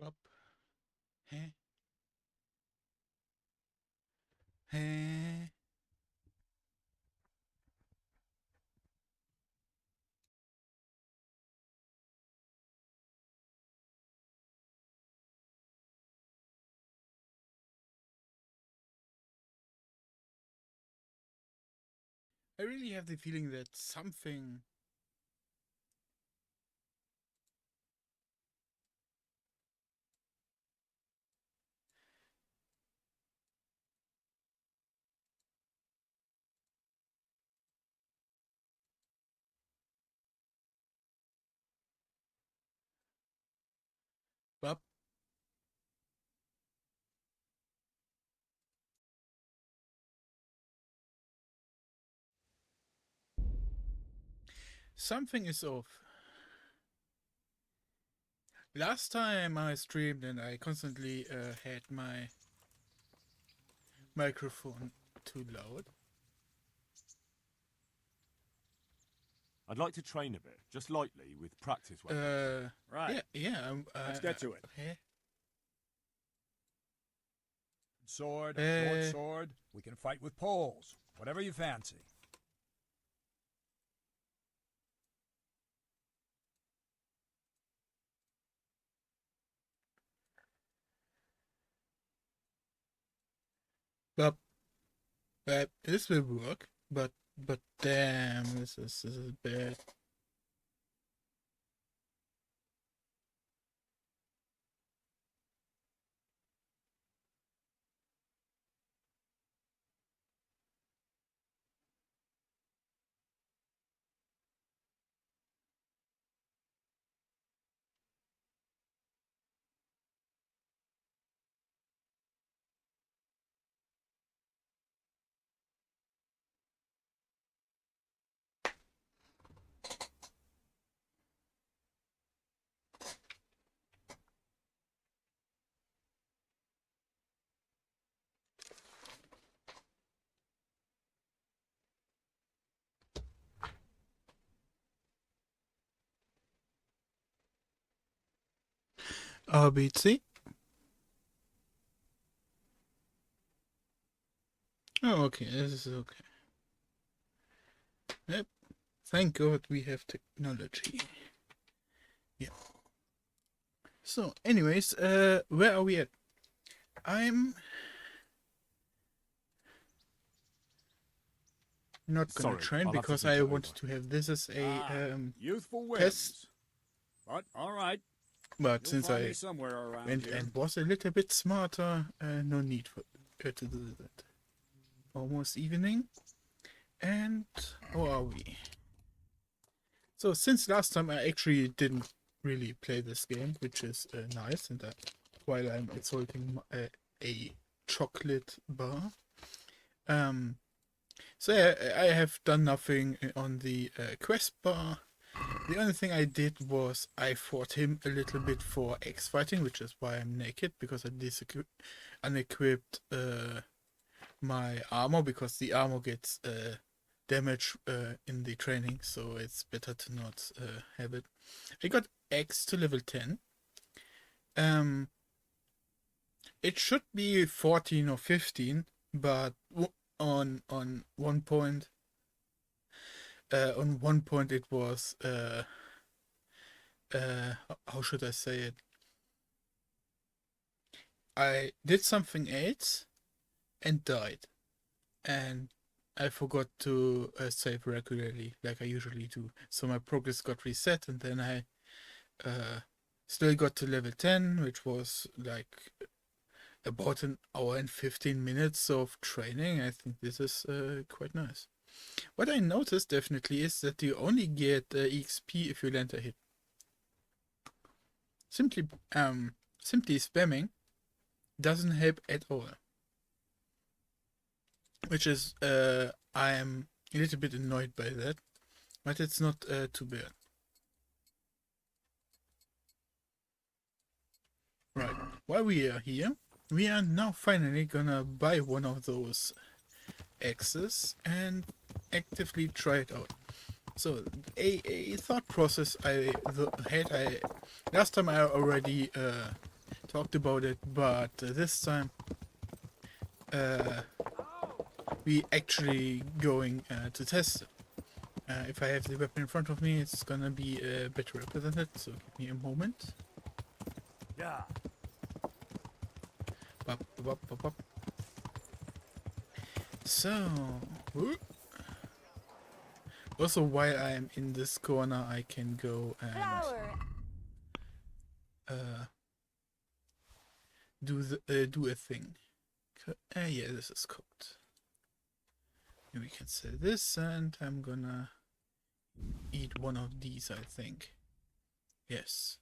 Up. Heh. Heh. I really have the feeling that something. Up. Something is off. Last time I streamed and I constantly had my microphone too loud. I'd like to train a bit, just lightly, with practice weapons. Right. Yeah. Let's get to it. Heh. Sword, Uh, sword. We can fight with poles. Whatever you fancy. But this will work. But damn, this is bad. RBC. Oh, okay. This is okay. Yep. Thank God we have technology. Yeah. So, anyways, where are we at? I'm not gonna Sorry, train I'll have to because think I it wanted over. to have this as a Youthful test. whims. But all right. But You'll since find I me somewhere around went here. and was a little bit smarter, no need for to do that. Almost evening, and how are we? So since last time I actually didn't really play this game, which is nice, and while I'm assaulting a chocolate bar. So yeah, I have done nothing on the quest bar. The only thing I did was I fought him a little bit for X fighting, which is why I'm naked, because I unequipped my armor, because the armor gets damage in the training, so it's better to not have it. I got X to level 10. It should be 14 or 15, but on one point it was how should I say it? I did something else and died, and I forgot to save regularly like I usually do. So my progress got reset, and then I still got to level 10, which was like about an hour and 15 minutes of training. I think this is quite nice. What I noticed definitely is that you only get EXP if you land a hit. Simply spamming doesn't help at all. Which is I am a little bit annoyed by that, but it's not too bad. Right, while we are here, we are now finally gonna buy one of those axes and actively try it out. So a thought process I had, last time I already talked about it, but this time we actually going to test it. If I have the weapon in front of me, it's gonna be better represented, so give me a moment. Yeah. Bop, bop, bop, bop. So, also while I'm in this corner, I can go and do a thing. Yeah, this is cooked. We can sell this, and I'm gonna eat one of these, I think. Yes.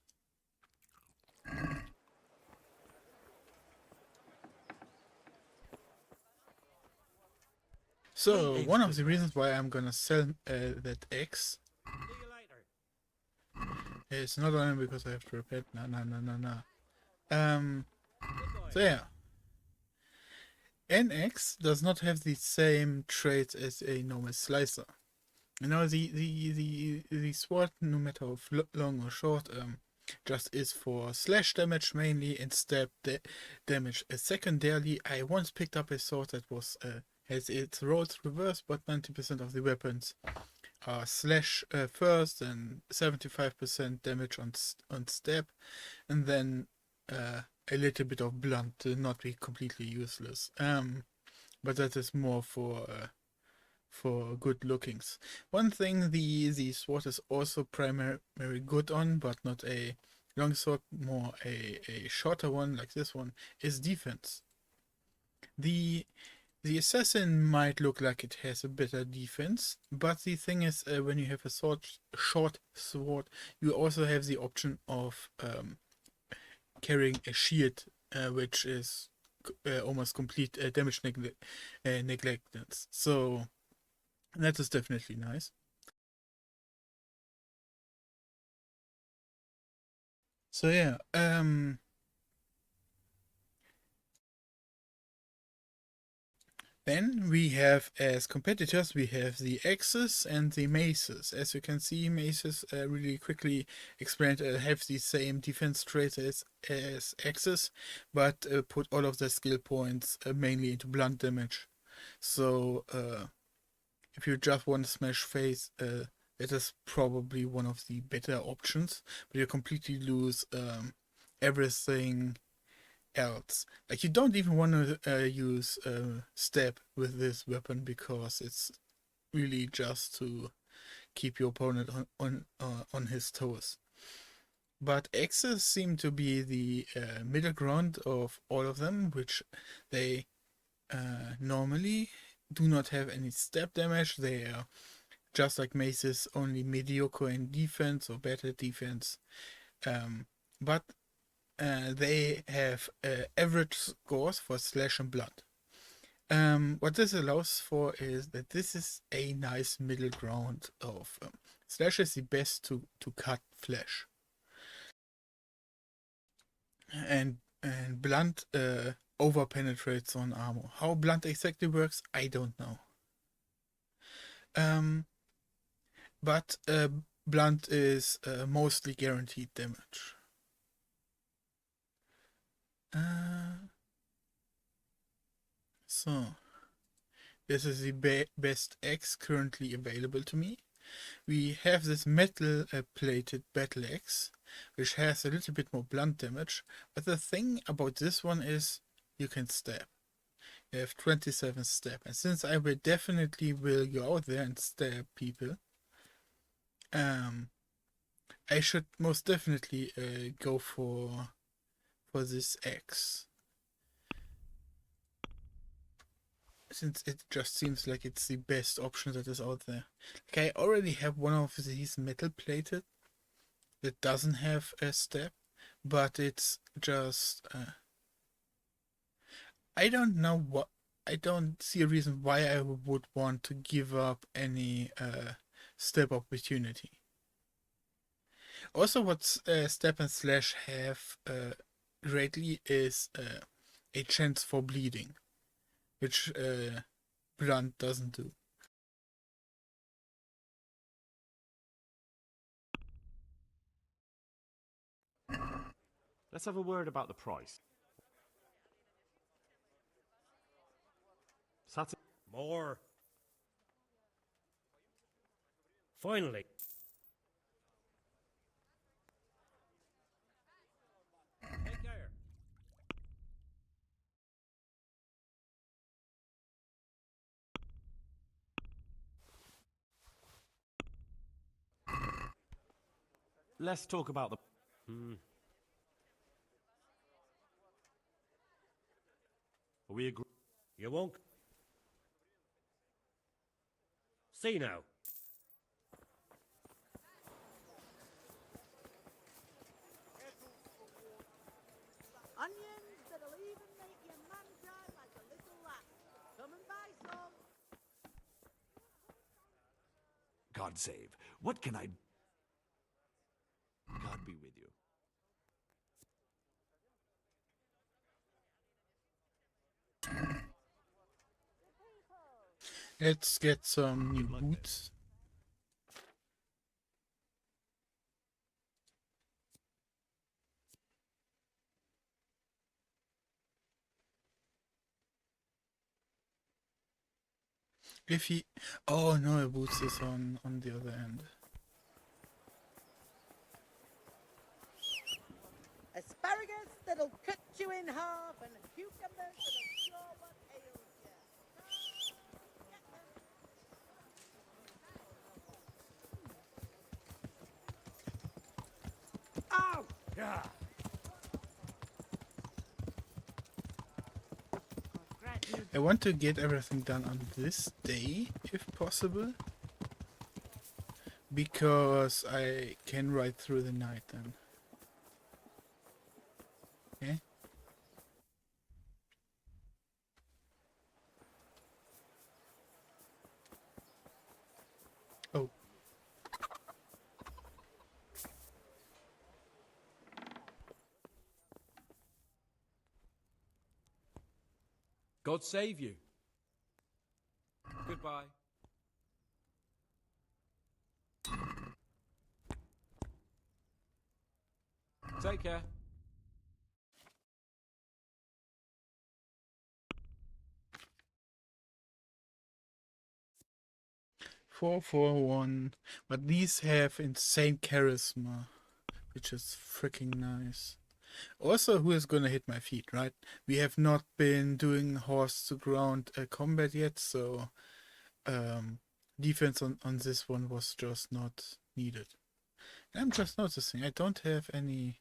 So, one of the reasons why I'm gonna sell that X is not only because I have to repair. No. So yeah. NX does not have the same traits as a normal slicer. You know, the sword, no matter how long or short, just is for slash damage mainly and stab damage. Secondarily, I once picked up a sword that was has its roles reversed, but 90% of the weapons are slash first and 75% damage on stab, and then a little bit of blunt to not be completely useless. But that is more for good lookings. One thing the sword is also primarily good on, but not a long sword, more a shorter one like this one, is defense. The assassin might look like it has a better defense, but the thing is, when you have a short sword, you also have the option of carrying a shield, which is almost complete damage neglectance. So that is definitely nice. So yeah, then we have, as competitors, we have the axes and the maces. As you can see, maces really quickly explained have the same defense traits as axes, but put all of their skill points mainly into blunt damage. So if you just want to smash face, it is probably one of the better options, but you completely lose everything else. Like, you don't even want to use stab with this weapon because it's really just to keep your opponent on his toes. But axes seem to be the middle ground of all of them, which they normally do not have any stab damage. They are just like maces, only mediocre in defense or better defense. But they have average scores for slash and blood. What this allows for is that this is a nice middle ground of slash is the best to cut flesh, and blunt over penetrates on armor. How blunt exactly works, I don't know. But blunt is mostly guaranteed damage. So this is the best X currently available to me. We have this metal plated battle axe, which has a little bit more blunt damage, but the thing about this one is you can stab. You have 27 stab, and since I will definitely go out there and stab people, I should most definitely go for this axe, since it just seems like it's the best option that is out there. Like, I already have one of these metal plated that doesn't have a step, but it's just I don't know what I don't see a reason why I would want to give up any step opportunity. Also, what step and slash have greatly is a chance for bleeding, which blunt doesn't do. Let's have a word about the price. More. Finally. Take care. Let's talk about the... Are we agree? You won't. See now. Onions that'll even make your man cry like a little lass. Come and buy some. God save. What can I... God be with you. Let's get some new boots. If he... Oh no, boots is on the other end. Asparagus that'll cut you in half and cucumbers that'll cure what ails you. Get them. Ow! Yeah. I want to get everything done on this day, if possible. Because I can ride through the night then. Okay? Oh. God save you. Goodbye. Take care. Four, 4, 1. But these have insane charisma, which is freaking nice. Also, who is gonna hit my feet, right? We have not been doing horse to ground combat yet, so defense on this one was just not needed. I'm just noticing I don't have any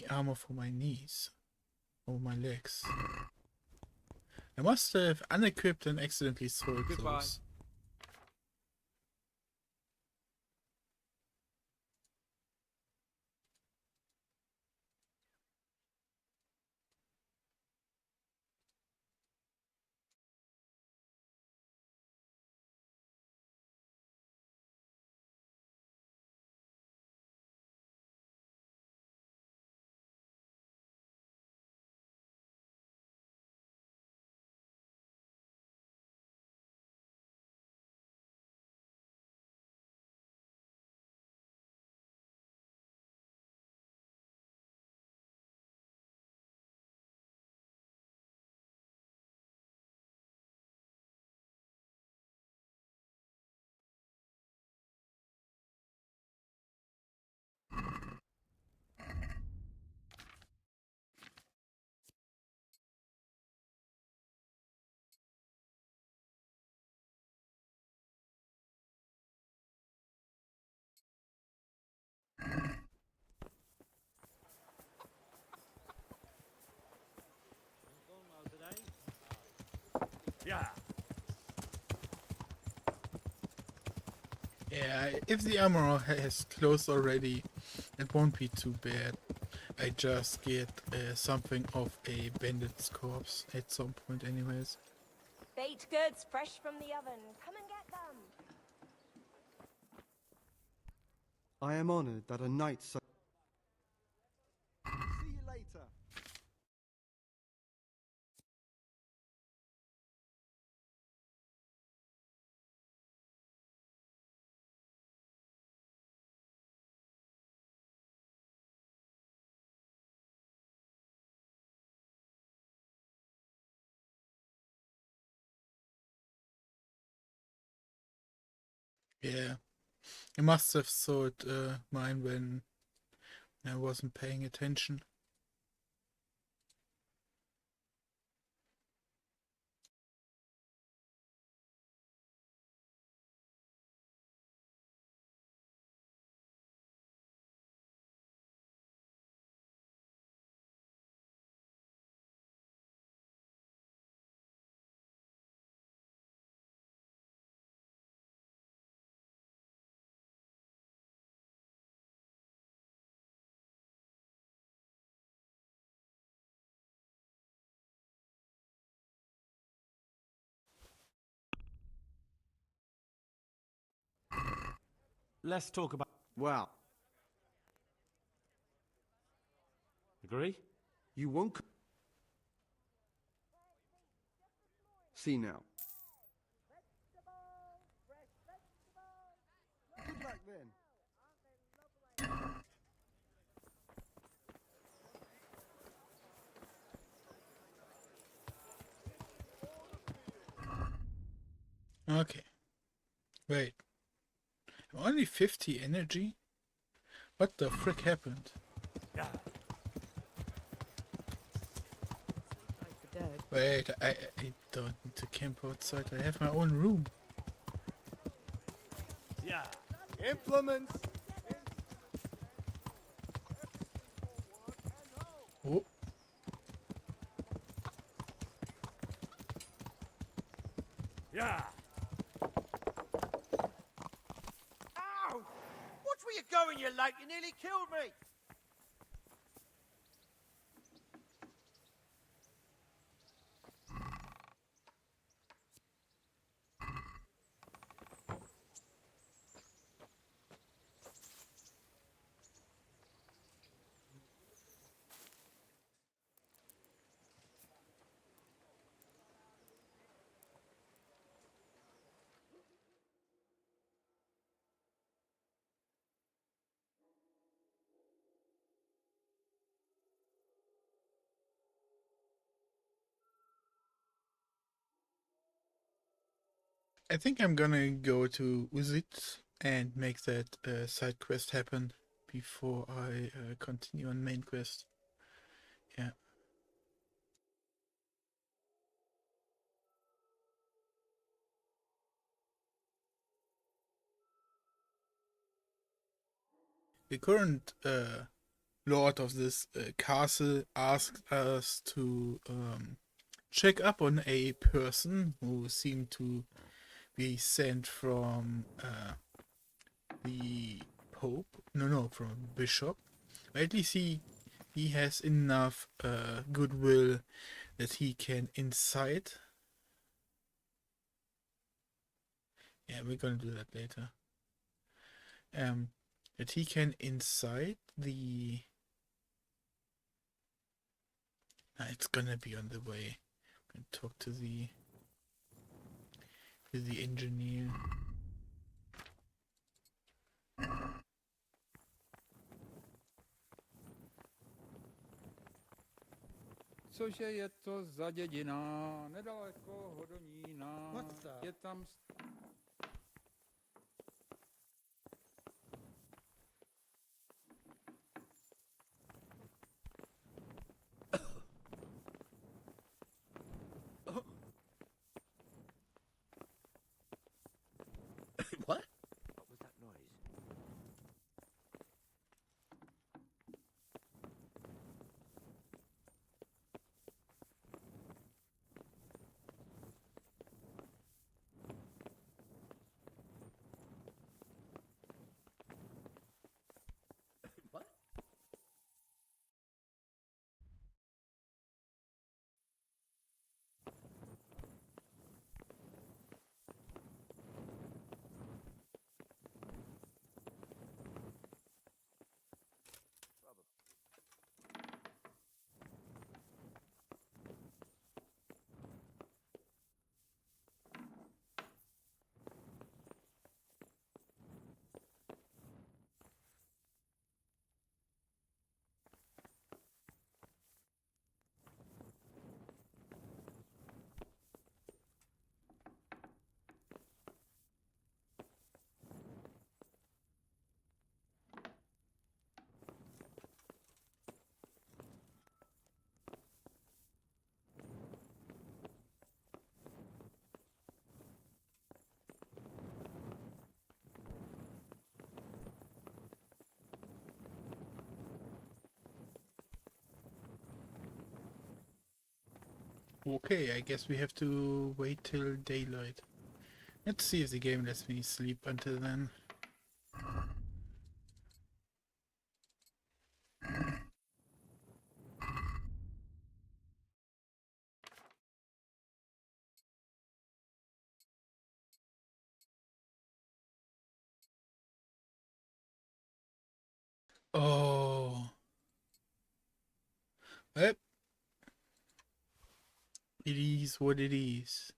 armor for my knees or my legs. I must have unequipped and accidentally sold Goodbye. those. Yeah. Yeah, if the armor has closed already, it won't be too bad. I just get something of a bandit's corpse at some point anyways. Baked goods fresh from the oven. Come and get them. I am honored that a knight so Yeah, I must have thought mine when I wasn't paying attention. Let's talk about... Well, Agree? you won't. See now. Good luck then. Okay. Wait. Only 50 energy? What the frick happened? Yeah. Wait, I don't need to camp outside. I have my own room. Yeah. Implements! Oh, Yeah. Ow! Watch where you're going, you late. You nearly killed me. I think I'm gonna go to Uzit and make that side quest happen before I continue on main quest. Yeah. The current lord of this castle asked us to check up on a person who seemed to be sent from the Pope. No, from Bishop. Or at least he has enough goodwill that he can incite. Yeah, we're gonna do that later. That he can incite the. It's gonna be on the way. I'm gonna talk to the engineer. Cože je to za dědina, nedaleko Hodonína, What's that? je tam... What? What was that noise? What? Okay, I guess we have to wait till daylight. Let's see if the game lets me sleep until then. Oh, well, it is what it is.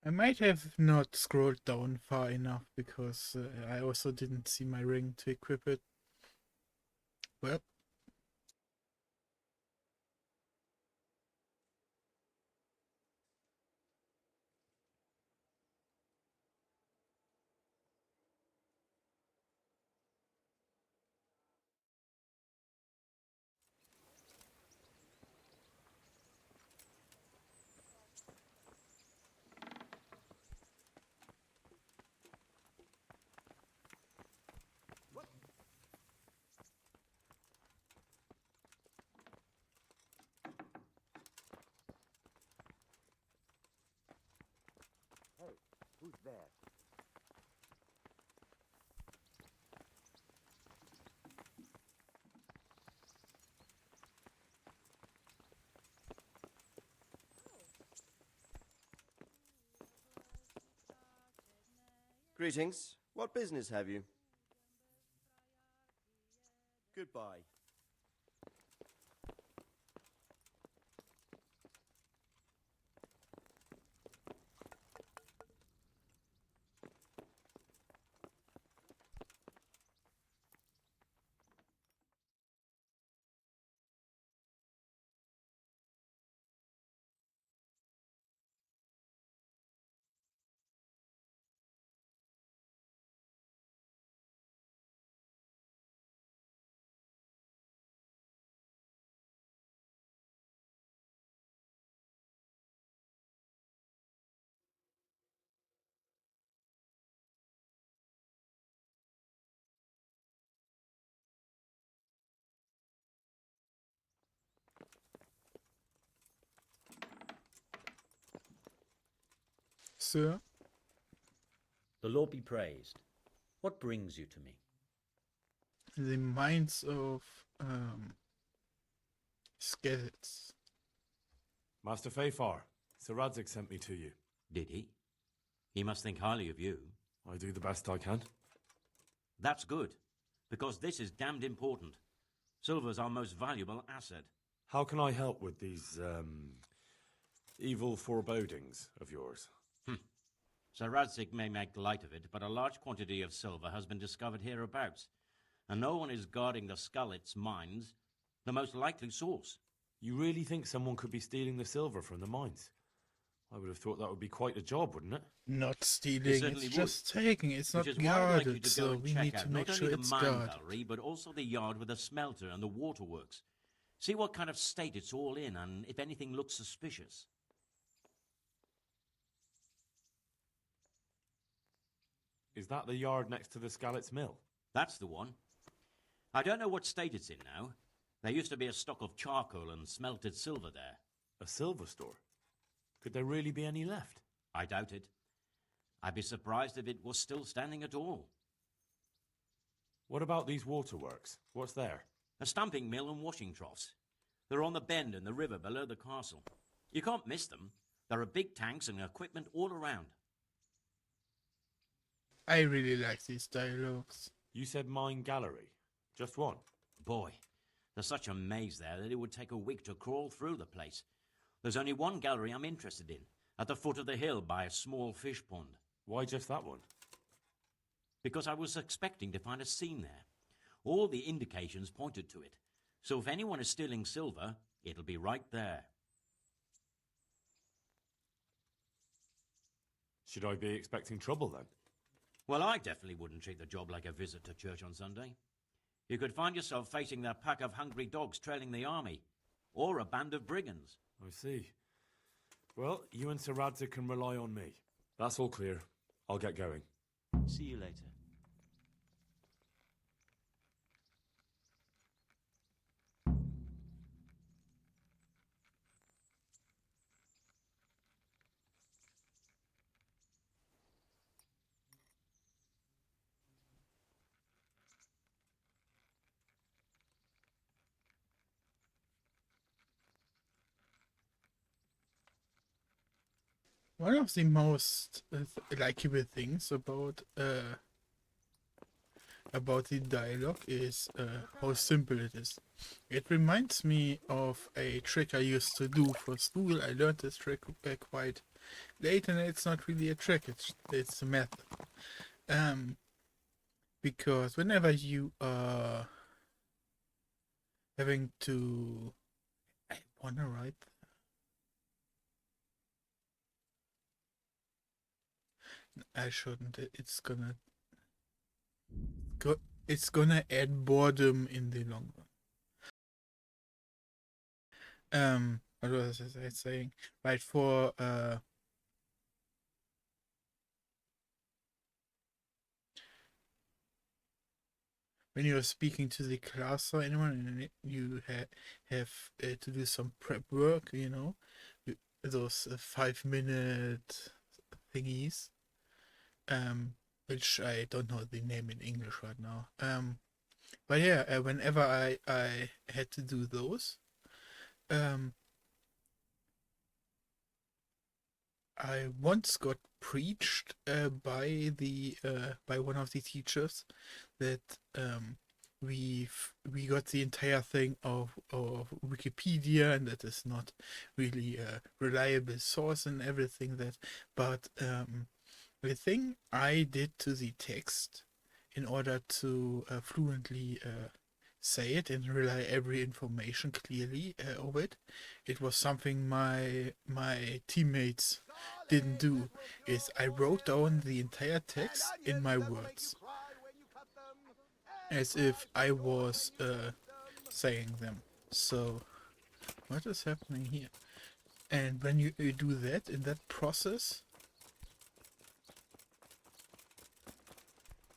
I might have not scrolled down far enough because I also didn't see my ring to equip it. Well, Hey, who's there? Greetings. What business have you? Goodbye. sir, The Lord be praised. What brings you to me? the minds of skeletons. Master Fafar, Sir Radzig sent me to you. Did he? He must think highly of you. I do the best I can. That's good, because this is damned important. Silver's our most valuable asset. How can I help with these, evil forebodings of yours? Sir Radzig may make light of it, but a large quantity of silver has been discovered hereabouts, and no one is guarding the Skullets' mines, the most likely source. You really think someone could be stealing the silver from the mines? I would have thought that would be quite a job, wouldn't it? Not stealing, certainly it's would. just taking. It's not Which is why I'd like you guarded, to go so and we check need out to make not sure only the it's mine guarded. gallery, but also the yard with the smelter and the waterworks. See what kind of state it's all in, and if anything looks suspicious. Is that the yard next to the Skalitz Mill? That's the one. I don't know what state it's in now. There used to be a stock of charcoal and smelted silver there. A silver store? Could there really be any left? I doubt it. I'd be surprised if it was still standing at all. What about these waterworks? What's there? A stamping mill and washing troughs. They're on the bend in the river below the castle. You can't miss them. There are big tanks and equipment all around. I really like these dialogues. You said mine gallery. Just one? Boy, there's such a maze there that it would take a week to crawl through the place. There's only one gallery I'm interested in, at the foot of the hill by a small fish pond. Why just that one? Because I was expecting to find a scene there. All the indications pointed to it. So if anyone is stealing silver, it'll be right there. Should I be expecting trouble then? Well, I definitely wouldn't treat the job like a visit to church on Sunday. You could find yourself facing a pack of hungry dogs trailing the army, or a band of brigands. I see. Well, you and Sir Radzig can rely on me. That's all clear. I'll get going. See you later. One of the most likable things about the dialogue is how simple it is. It reminds me of a trick I used to do for school. I learned this trick quite late, and it's not really a trick. It's a method. Because whenever you are having to, I wanna write. I shouldn't. It's gonna add boredom in the long run. What was I saying? Right, for when you're speaking to the class or anyone, and you have to do some prep work, those 5-minute thingies. Which I don't know the name in English right now. But yeah, whenever I had to do those, I once got preached by one of the teachers that we got the entire thing of Wikipedia, and that is not really a reliable source and everything but the thing I did to the text in order to fluently say it and relay every information clearly of it, it was something my teammates didn't do, is I wrote down the entire text in my words, as if I was saying them. So, what is happening here? And when you do that, in that process...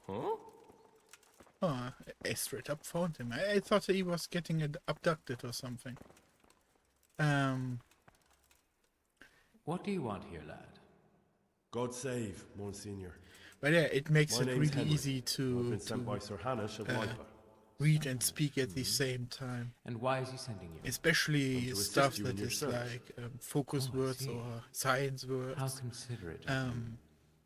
Huh? Oh, I straight up found him. I thought he was getting abducted or something. What do you want here, lad? God save, Monsignor. But yeah, it makes My it name's really Henry. easy I've to been sent by Sir Hanish of Lipa. read and speak at the same time. And why is he sending you? Especially To assist stuff you in that your is search. like focus Oh, I words see. or science words. How considerate of you.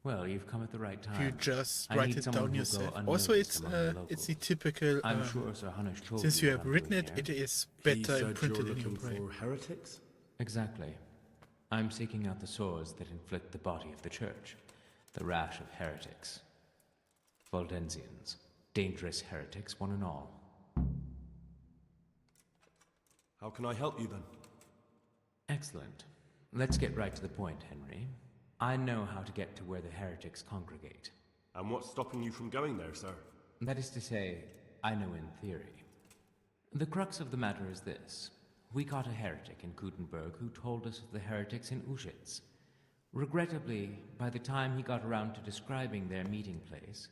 Well, you've come at the right time. If you just I write need it someone down who'll yourself. go Also, unnoticed among the it's the locals. typical. I'm sure Sir Hanish told Since you you what have I'm written doing it, here. it is He better said imprinted you're in your looking brain. for heretics? Exactly. I'm seeking out the sores that inflict the body of the church. The rash of heretics. Valdensians. Dangerous heretics, one and all. How can I help you then? Excellent. Let's get right to the point, Henry. I know how to get to where the heretics congregate. And what's stopping you from going there, sir? That is to say, I know in theory. The crux of the matter is this. We caught a heretic in Gutenberg who told us of the heretics in Uschitz. Regrettably, by the time he got around to describing their meeting place,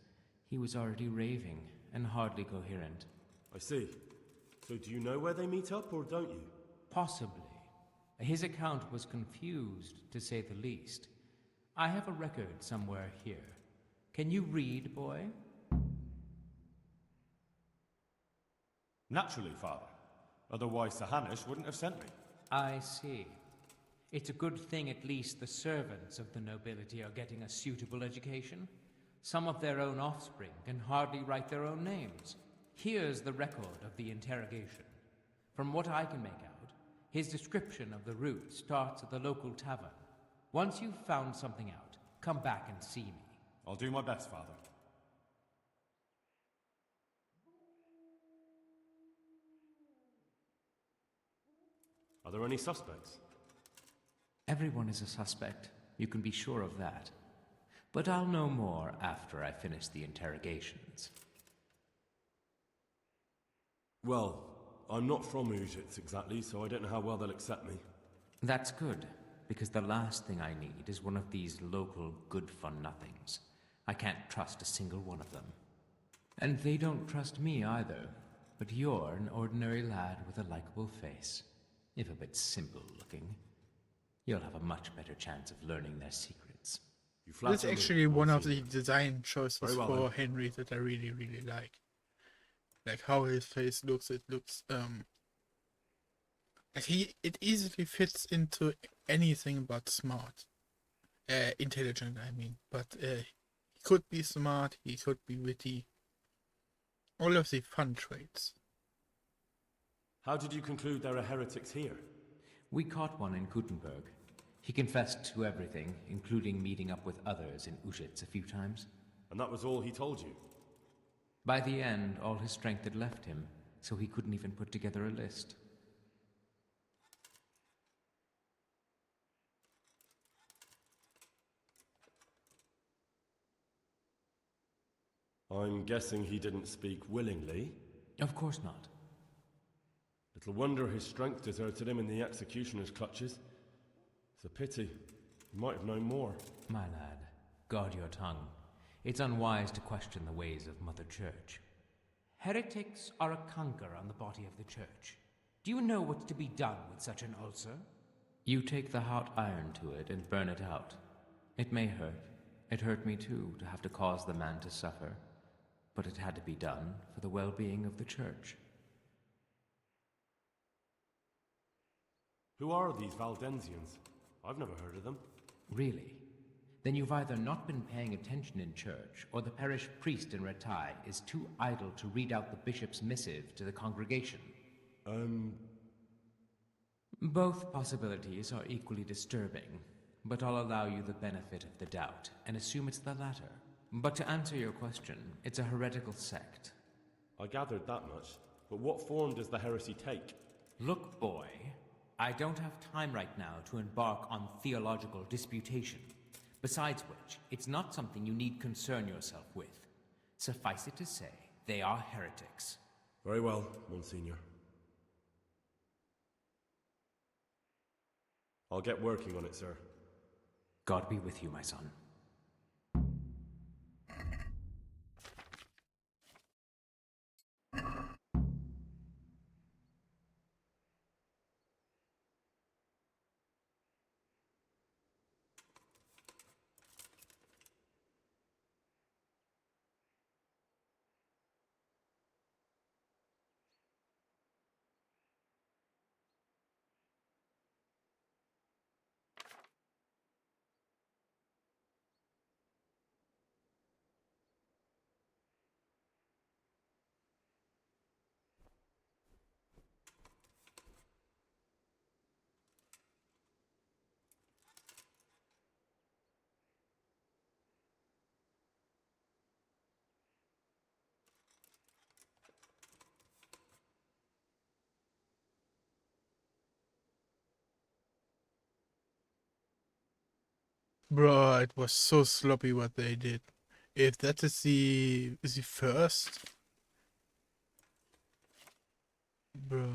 he was already raving and hardly coherent. I see. So do you know where they meet up, or don't you? Possibly. His account was confused, to say the least. I have a record somewhere here. Can you read, boy? Naturally, Father. Otherwise, Sir Hanish wouldn't have sent me. I see. It's a good thing at least the servants of the nobility are getting a suitable education. Some of their own offspring can hardly write their own names. Here's the record of the interrogation. From what I can make out, his description of the route starts at the local tavern. Once you've found something out, come back and see me. I'll do my best, Father. Are there any suspects? Everyone is a suspect. You can be sure of that. But I'll know more after I finish the interrogations. Well, I'm not from Ujits exactly, so I don't know how well they'll accept me. That's good, because the last thing I need is one of these local good-for-nothings. I can't trust a single one of them. And they don't trust me either. But you're an ordinary lad with a likable face, if a bit simple-looking. You'll have a much better chance of learning their secrets. That's actually one of the design choices for Henry that I really, really like. Like how his face looks, it looks like it easily fits into anything but smart. Intelligent, I mean. But he could be smart, he could be witty. All of the fun traits. How did you conclude there are heretics here? We caught one in Gutenberg. He confessed to everything, including meeting up with others in Ujits a few times. And that was all he told you? By the end, all his strength had left him, so he couldn't even put together a list. I'm guessing he didn't speak willingly? Of course not. Little wonder his strength deserted him in the executioner's clutches. It's a pity. He might have known more. My lad, guard your tongue. It's unwise to question the ways of Mother Church. Heretics are a canker on the body of the Church. Do you know what's to be done with such an ulcer? You take the hot iron to it and burn it out. It may hurt. It hurt me too, to have to cause the man to suffer. But it had to be done for the well-being of the Church. Who are these Valdensians? I've never heard of them. Really? Then you've either not been paying attention in church, or the parish priest in Ratai is too idle to read out the bishop's missive to the congregation. Both possibilities are equally disturbing, but I'll allow you the benefit of the doubt and assume it's the latter. But to answer your question, it's a heretical sect. I gathered that much, but what form does the heresy take? Look, boy, I don't have time right now to embark on theological disputation. Besides which, it's not something you need concern yourself with. Suffice it to say, they are heretics. Very well, Monsignor. I'll get working on it, sir. God be with you, my son. Bro, it was so sloppy what they did. If that is the first, bro.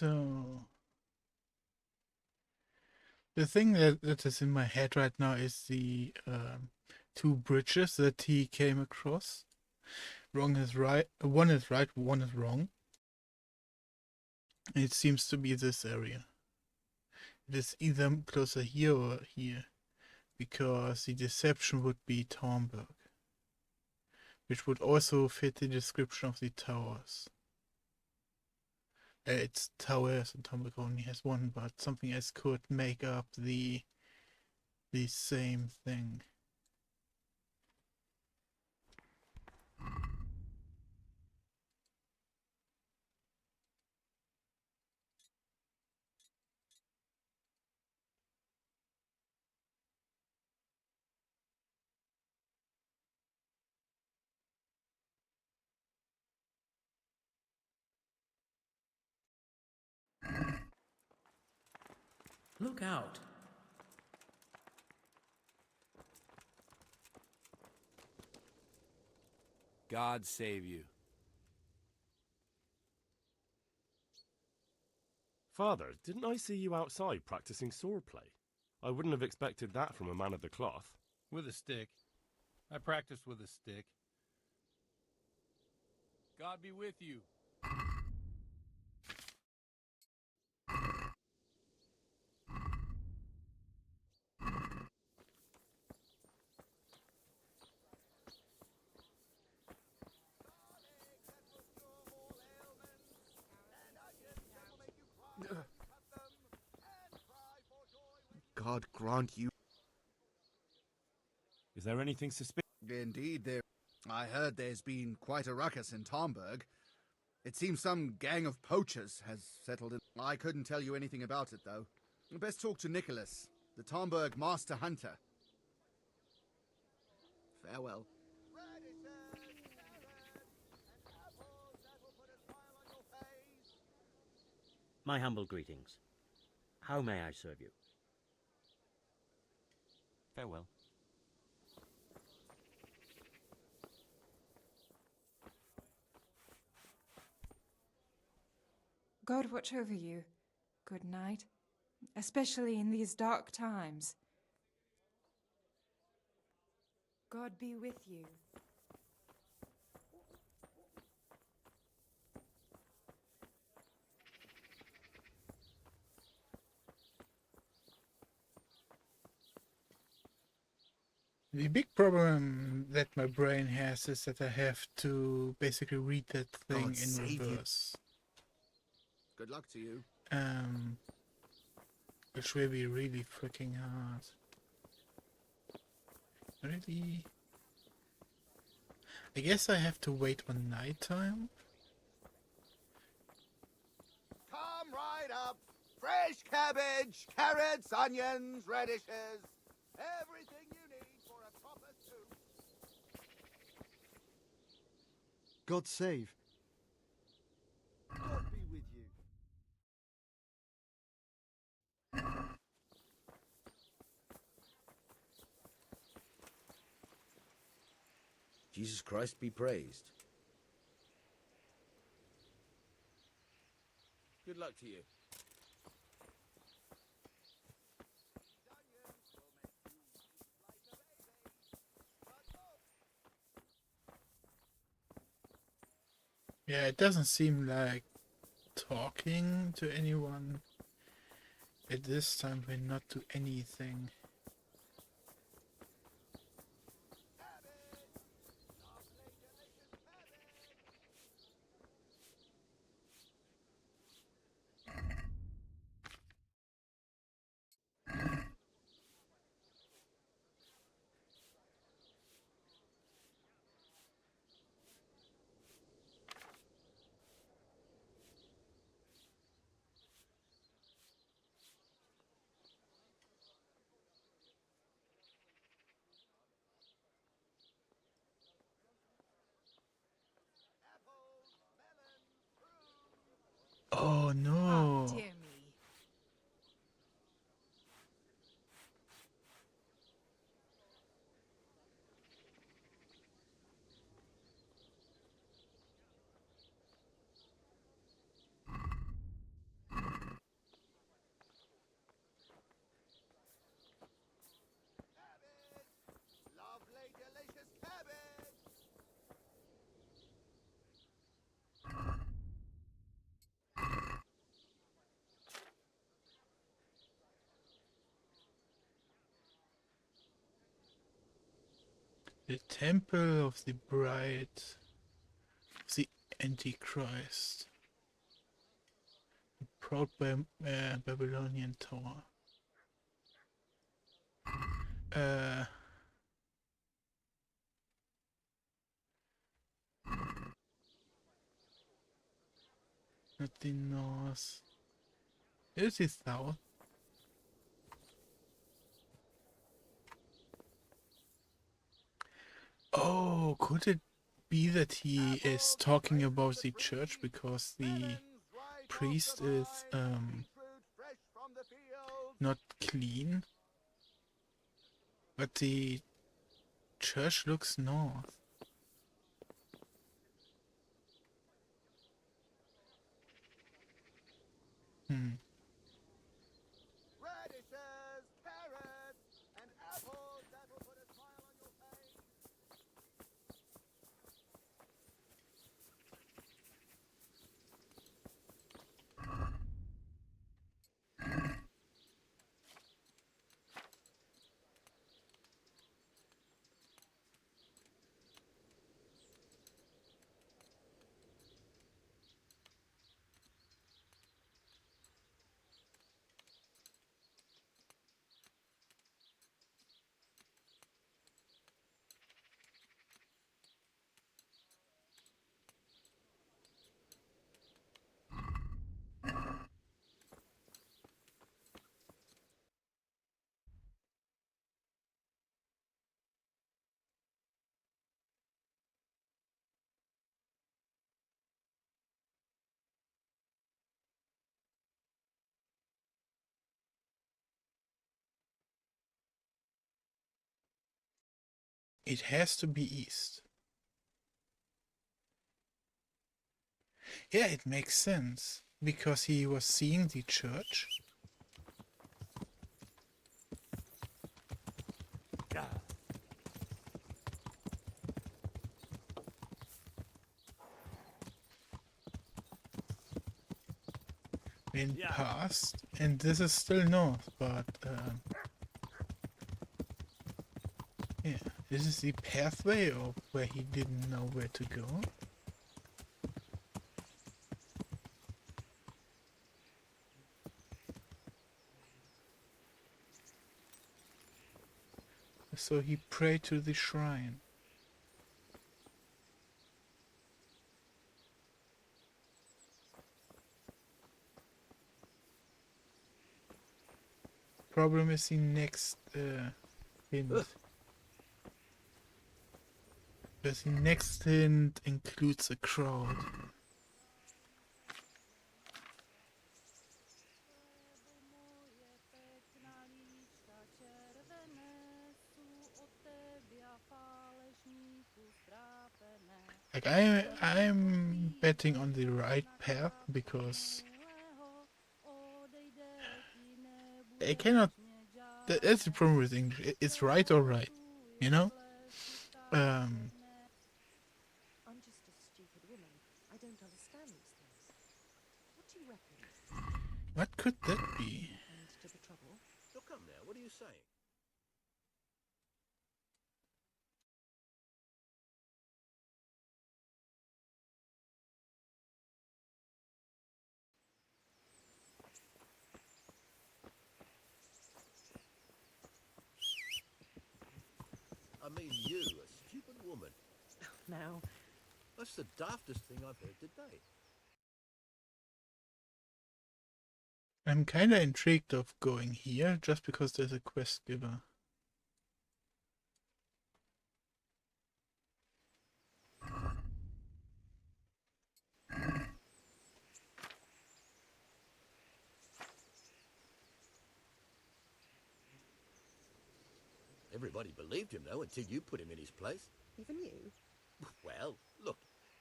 So the thing that is in my head right now is the two bridges that he came across. Wrong is right. One is right. One is wrong. It seems to be this area. It is either closer here or here, because the deception would be Tornberg, which would also fit the description of the towers. It's towers, and Tornberg only has one, but something else could make up the same thing. Look out. God save you. Father, didn't I see you outside practicing swordplay? I wouldn't have expected that from a man of the cloth. With a stick. I practiced with a stick. God be with you. God grant you. Is there anything suspicious? Indeed, there. I heard there's been quite a ruckus in Tomberg. It seems some gang of poachers has settled in. I couldn't tell you anything about it, though. Best talk to Nicholas, the Tomberg master hunter. Farewell. My humble greetings. How may I serve you? Farewell. God watch over you. Good night. Especially in these dark times. God be with you. The big problem that my brain has is that I have to basically read that thing God in save you. reverse. Good luck to you. Which will be really freaking hard. Really? I guess I have to wait on nighttime? Come right up. Fresh cabbage, carrots, onions, radishes. Everything you need for a proper soup. God save. God be with you. Jesus Christ be praised. Good luck to you. Yeah, it doesn't seem like talking to anyone at this time will not do anything. The Temple of the Bride of the Antichrist. The proud Babylonian tower. Not the north. Is the south? Oh, could it be that he is talking about the church because the priest is not clean? But the church looks north. Radishes, carrots, and apples that will put a smile on your face. It has to be east. Yeah, it makes sense. Because he was seeing the church. In past, and this is still north, but yeah, this is the pathway of where he didn't know where to go. So he prayed to the shrine. Problem is the next hint. Because the next hint includes a crowd. Like I'm betting on the right path because I cannot. That's the problem with English. It's right or right, you know. I'm just a stupid woman. I don't understand these things. What do you reckon? What could that be? End to the trouble? So come now, what are you saying? I mean you, a stupid woman. Now, That's the daftest thing I've heard today. I'm kinda intrigued of going here just because there's a quest giver. Everybody believed him, though, until you put him in his place. even you? Well, look,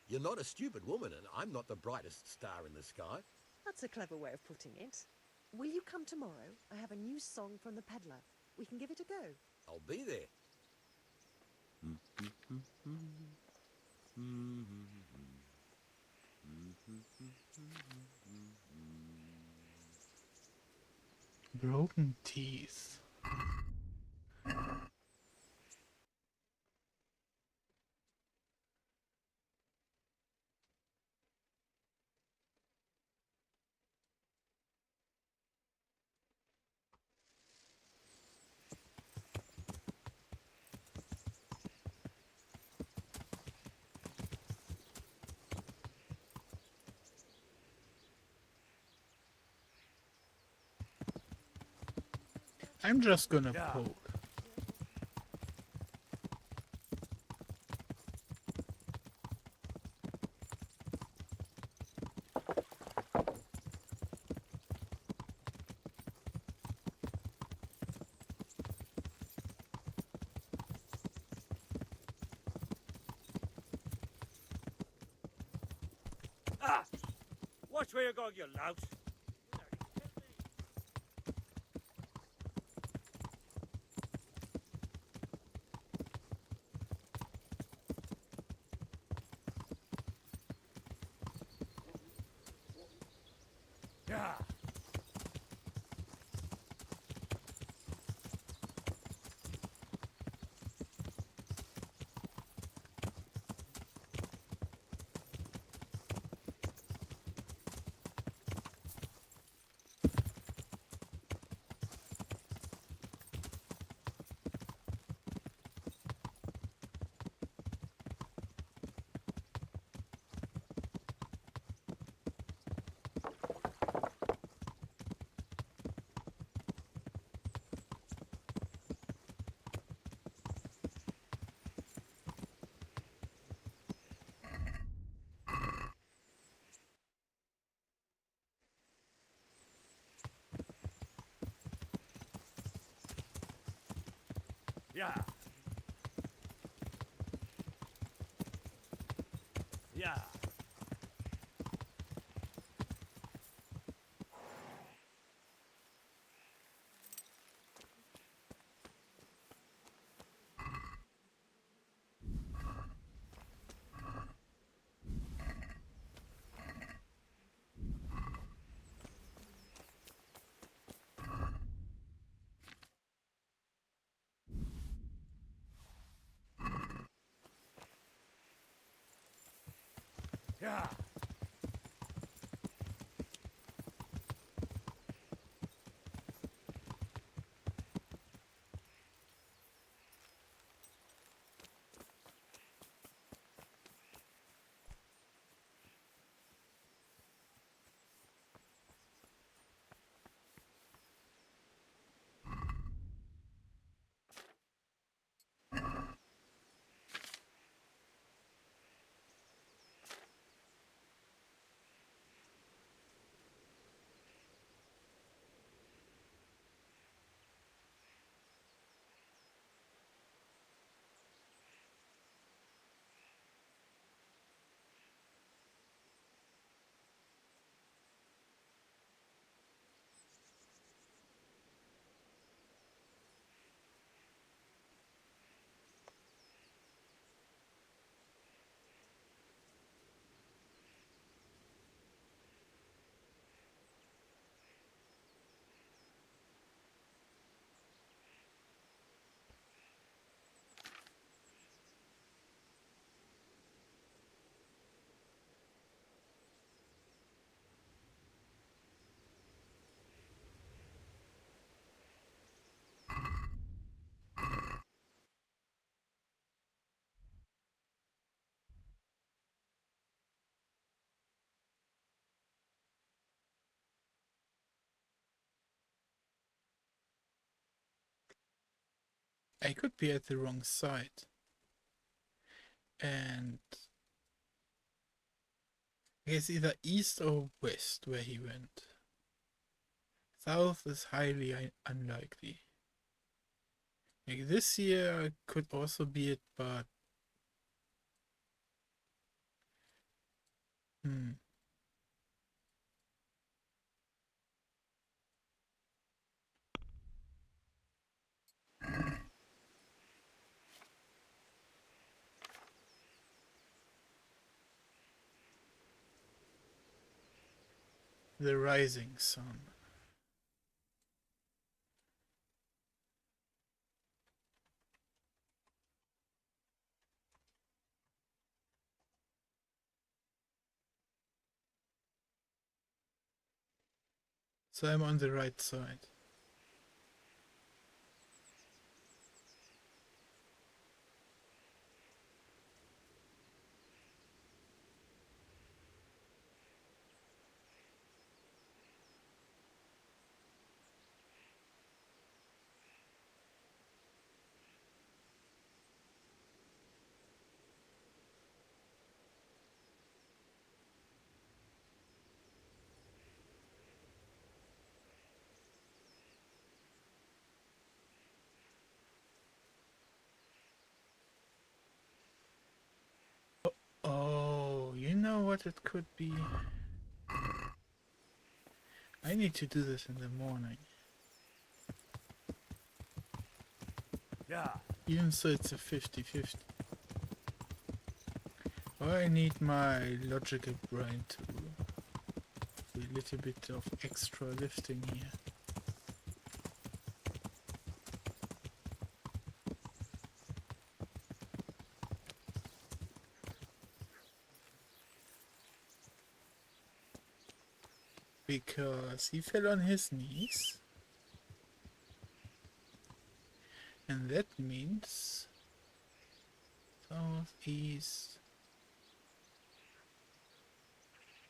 you're not a stupid woman, and I'm not the brightest star in the sky. That's a clever way of putting it. Will you come tomorrow? I have a new song from the peddler. We can give it a go. I'll be there. Broken teeth. I'm just gonna poke. Ah! Watch where you're going, you lout. Yeah. Yeah. Yeah. Yeah. I could be at the wrong side. And I guess either east or west where he went. South is highly unlikely. Like this here could also be it, but the rising sun. So I'm on the right side. Oh, you know what it could be? I need to do this in the morning. Yeah. Even so, it's a 50-50. Or I need my logical brain to do a little bit of extra lifting here. Because he fell on his knees. And that means south, east.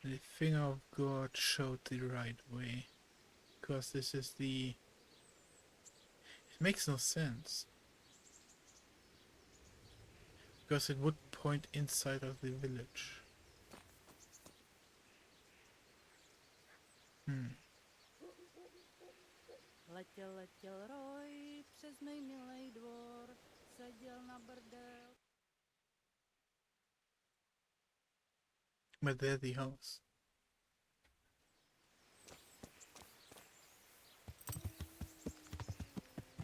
The finger of God showed the right way. Because this is the... It makes no sense. Because it would point inside of the village. Letěl roj přes mej milej dvor, seděl na brdel. But they're the house.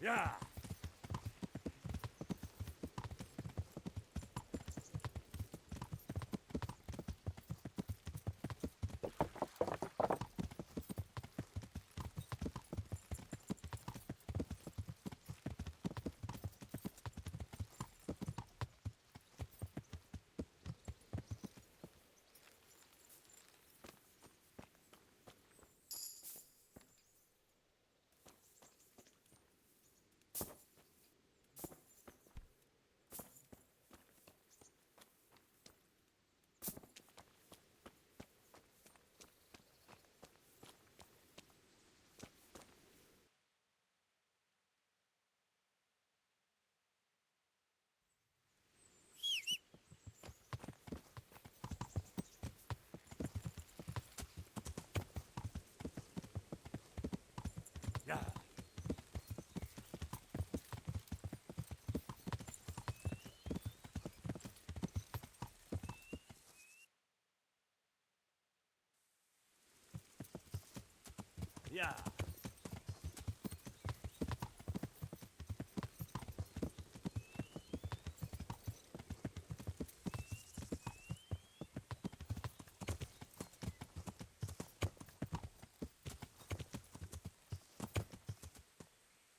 Yeah. Yeah. Yeah.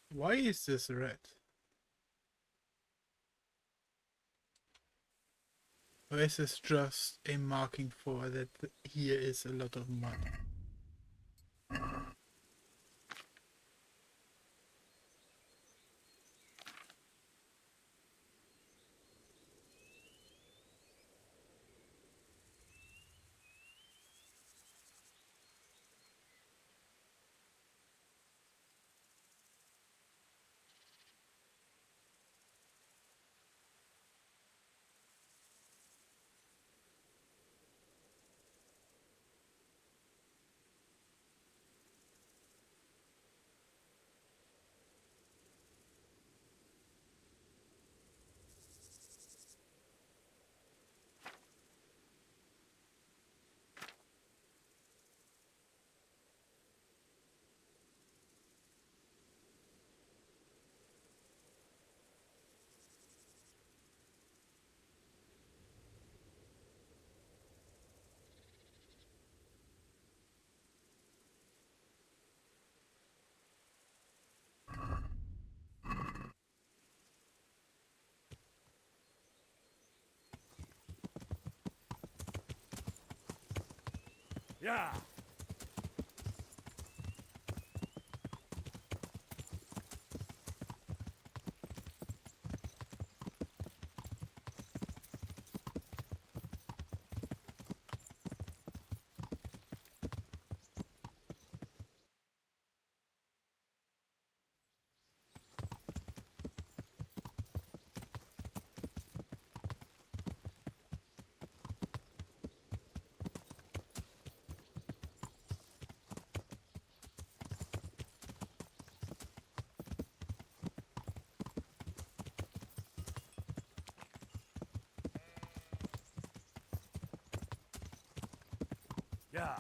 Why is this red? Or is this just a marking for that here is a lot of mud? Yeah. Yeah.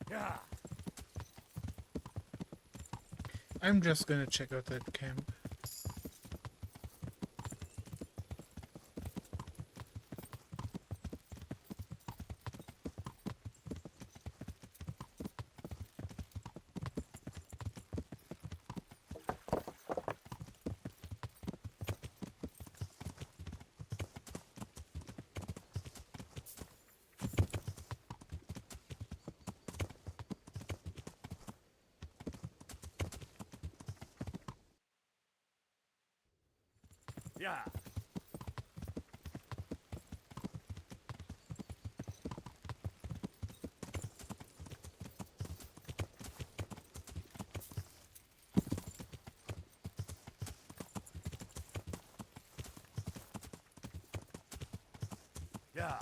Yeah. I'm just gonna check out that camp. Yeah. Yeah.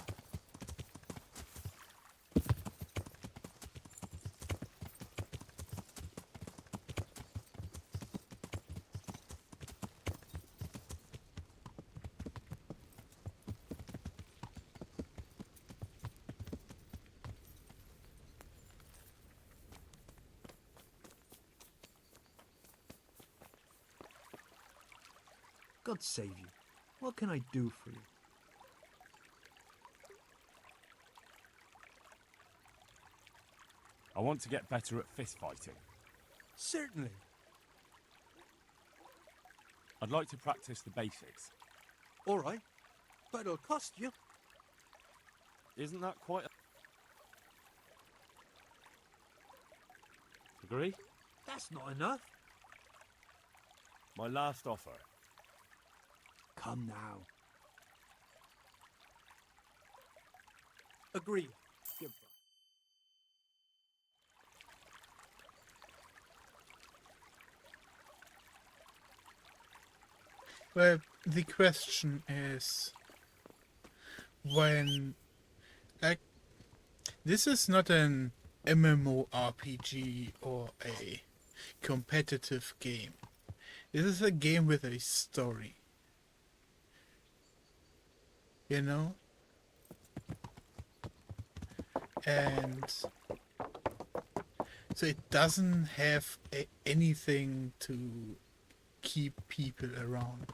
God save you. What can I do for you? I want to get better at fist fighting. Certainly. I'd like to practice the basics. All right. But it'll cost you. Isn't that quite a... Agree? That's not enough. My last offer. Come now. Agreed. Goodbye. Well, the question is when, like, this is not an MMORPG or a competitive game. This is a game with a story. You know? And so it doesn't have anything to keep people around.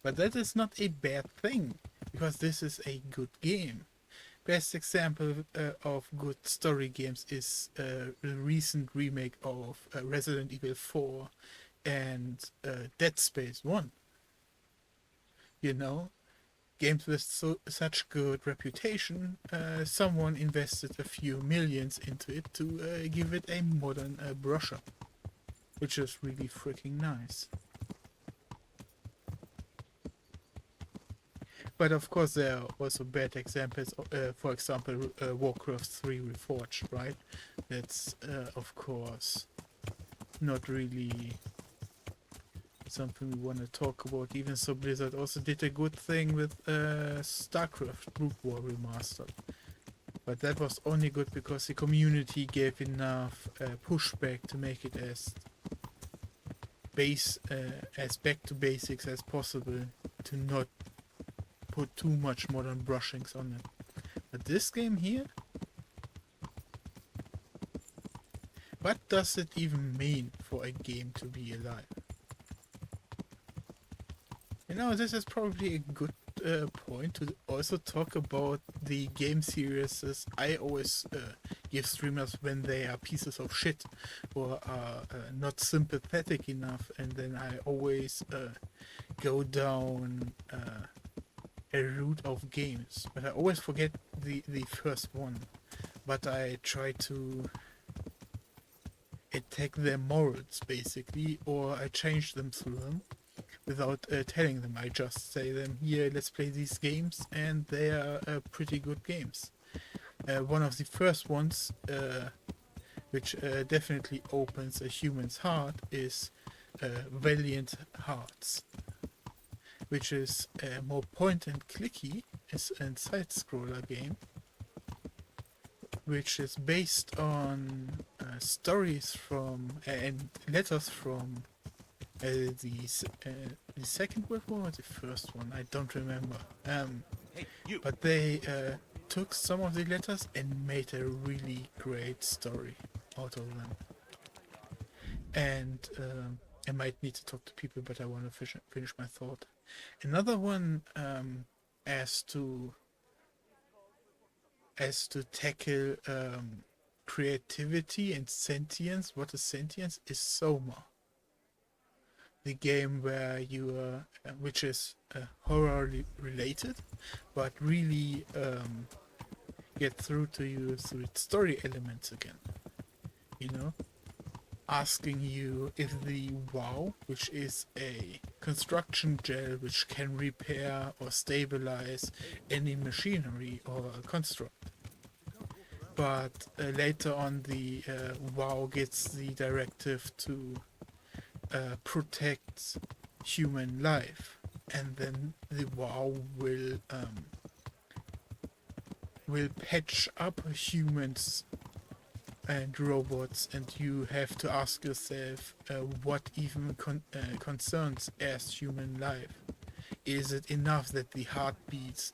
But that is not a bad thing, because this is a good game. Best example of good story games is the recent remake of Resident Evil 4 and Dead Space 1. You know, games with such good reputation, someone invested a few millions into it to give it a modern brush up, which is really freaking nice. But of course there are also bad examples, for example Warcraft 3 Reforged, right? That's of course not really something we want to talk about. Even so, Blizzard also did a good thing with StarCraft Brood War Remastered. But that was only good because the community gave enough pushback to make it as back to basics as possible, to not put too much modern brushings on it. But this game here, what does it even mean for a game to be alive? You know, this is probably a good point to also talk about the game series I always give streamers when they are pieces of shit or are not sympathetic enough, and then I always go down a route of games, but I always forget the first one, but I try to attack their morals basically, or I change them through them without telling them. I just say them, here, let's play these games, and they are pretty good games. One of the first ones, which definitely opens a human's heart, is Valiant Hearts, which is a more point and clicky and side scroller game, which is based on stories from and letters from the Second World War or the first one, I don't remember. But they took some of the letters and made a really great story out of them. And I might need to talk to people, but I want to finish my thought. Another one as to tackle creativity and sentience. What is sentience? Is Soma. The game where you which is horror related, but really get through to you through its story elements again. You know, asking you if the WoW, which is a construction gel which can repair or stabilize any machinery or construct, but later on the WoW gets the directive to protect human life, and then the WoW will patch up humans and robots, and you have to ask yourself what even concerns as human life. Is it enough that the heart beats,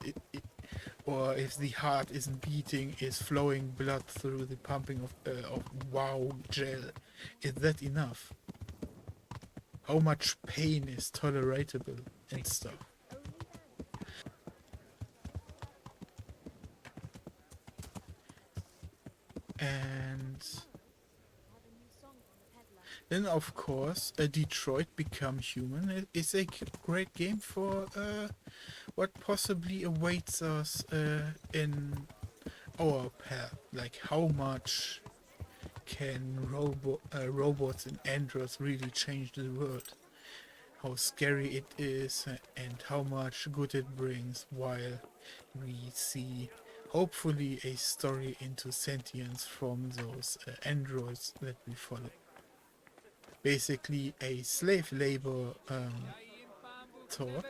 or if the heart isn't beating, is flowing blood through the pumping of WoW gel? Is that enough? How much pain is tolerable and stuff? And then, of course, Detroit Become Human is a great game for what possibly awaits us in our path. Like, how much can robots and androids really change the world? How scary it is, and how much good it brings, while we see hopefully a story into sentience from those androids that we follow. Basically a slave labor thought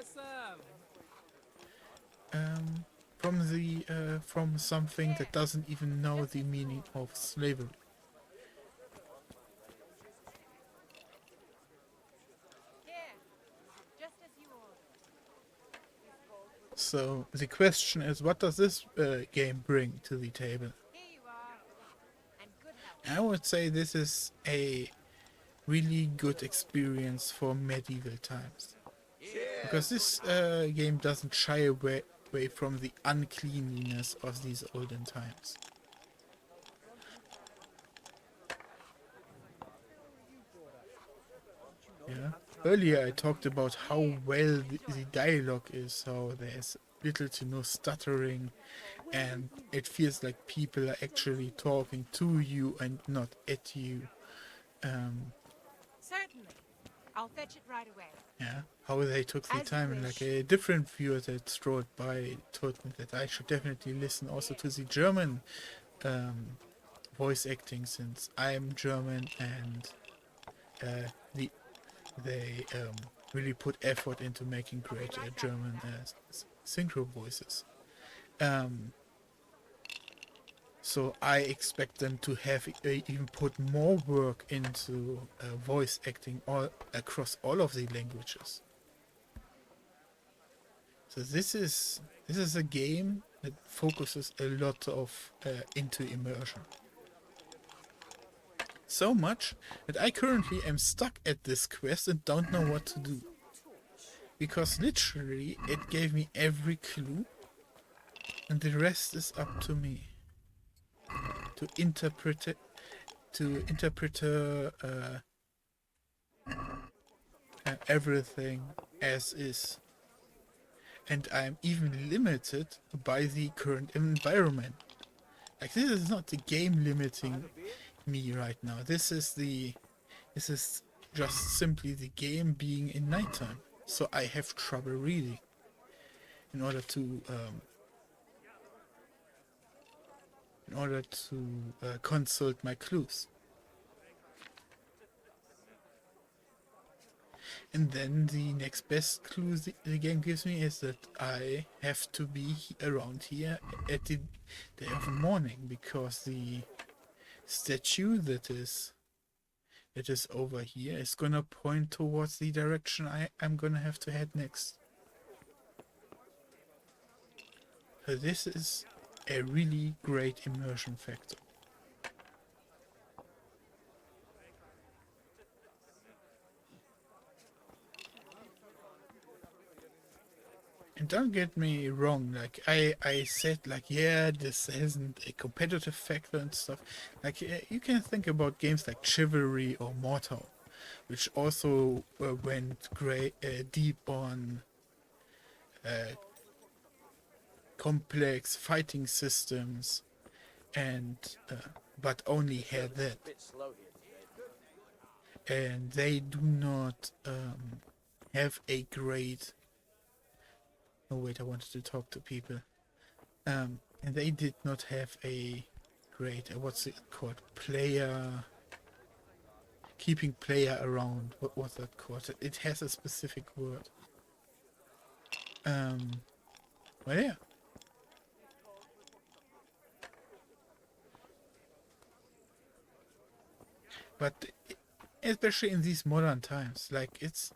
from something that doesn't even know the meaning of slavery. So the question is, what does this game bring to the table? I would say this is a really good experience for medieval times, because this game doesn't shy away from the uncleanliness of these olden times. Yeah. Earlier I talked about how well the dialogue is, how there's little to no stuttering, and it feels like people are actually talking to you and not at you. Certainly. I'll fetch it right away. Yeah, how they took the time, and like a different viewer that strolled by told me that I should definitely listen also to the German voice acting, since I'm German and they really put effort into making great German synchro voices. So I expect them to have even put more work into voice acting across all of the languages. So this is a game that focuses a lot of into immersion. So much that I currently am stuck at this quest and don't know what to do. Because literally it gave me every clue and the rest is up to me to interpret it, everything as is. And I'm even limited by the current environment. Like, this is not the game limiting me right now. This is just simply the game being in nighttime. So I have trouble reading in order to consult my clues. And then the next best clue the game gives me is that I have to be around here at the day of the morning, because the statue that is over here is gonna point towards the direction I'm gonna have to head next. So this is a really great immersion factor. And don't get me wrong, like I said, like, yeah, this isn't a competitive factor and stuff. Like, you can think about games like Chivalry or Mortal, which also went deep on complex fighting systems, and but only had that. And they do not have a great... Oh wait, I wanted to talk to people. And they did not have a great, what's it called? Keeping player around. What was that called? It has a specific word. Well, yeah. But especially in these modern times, like, it's,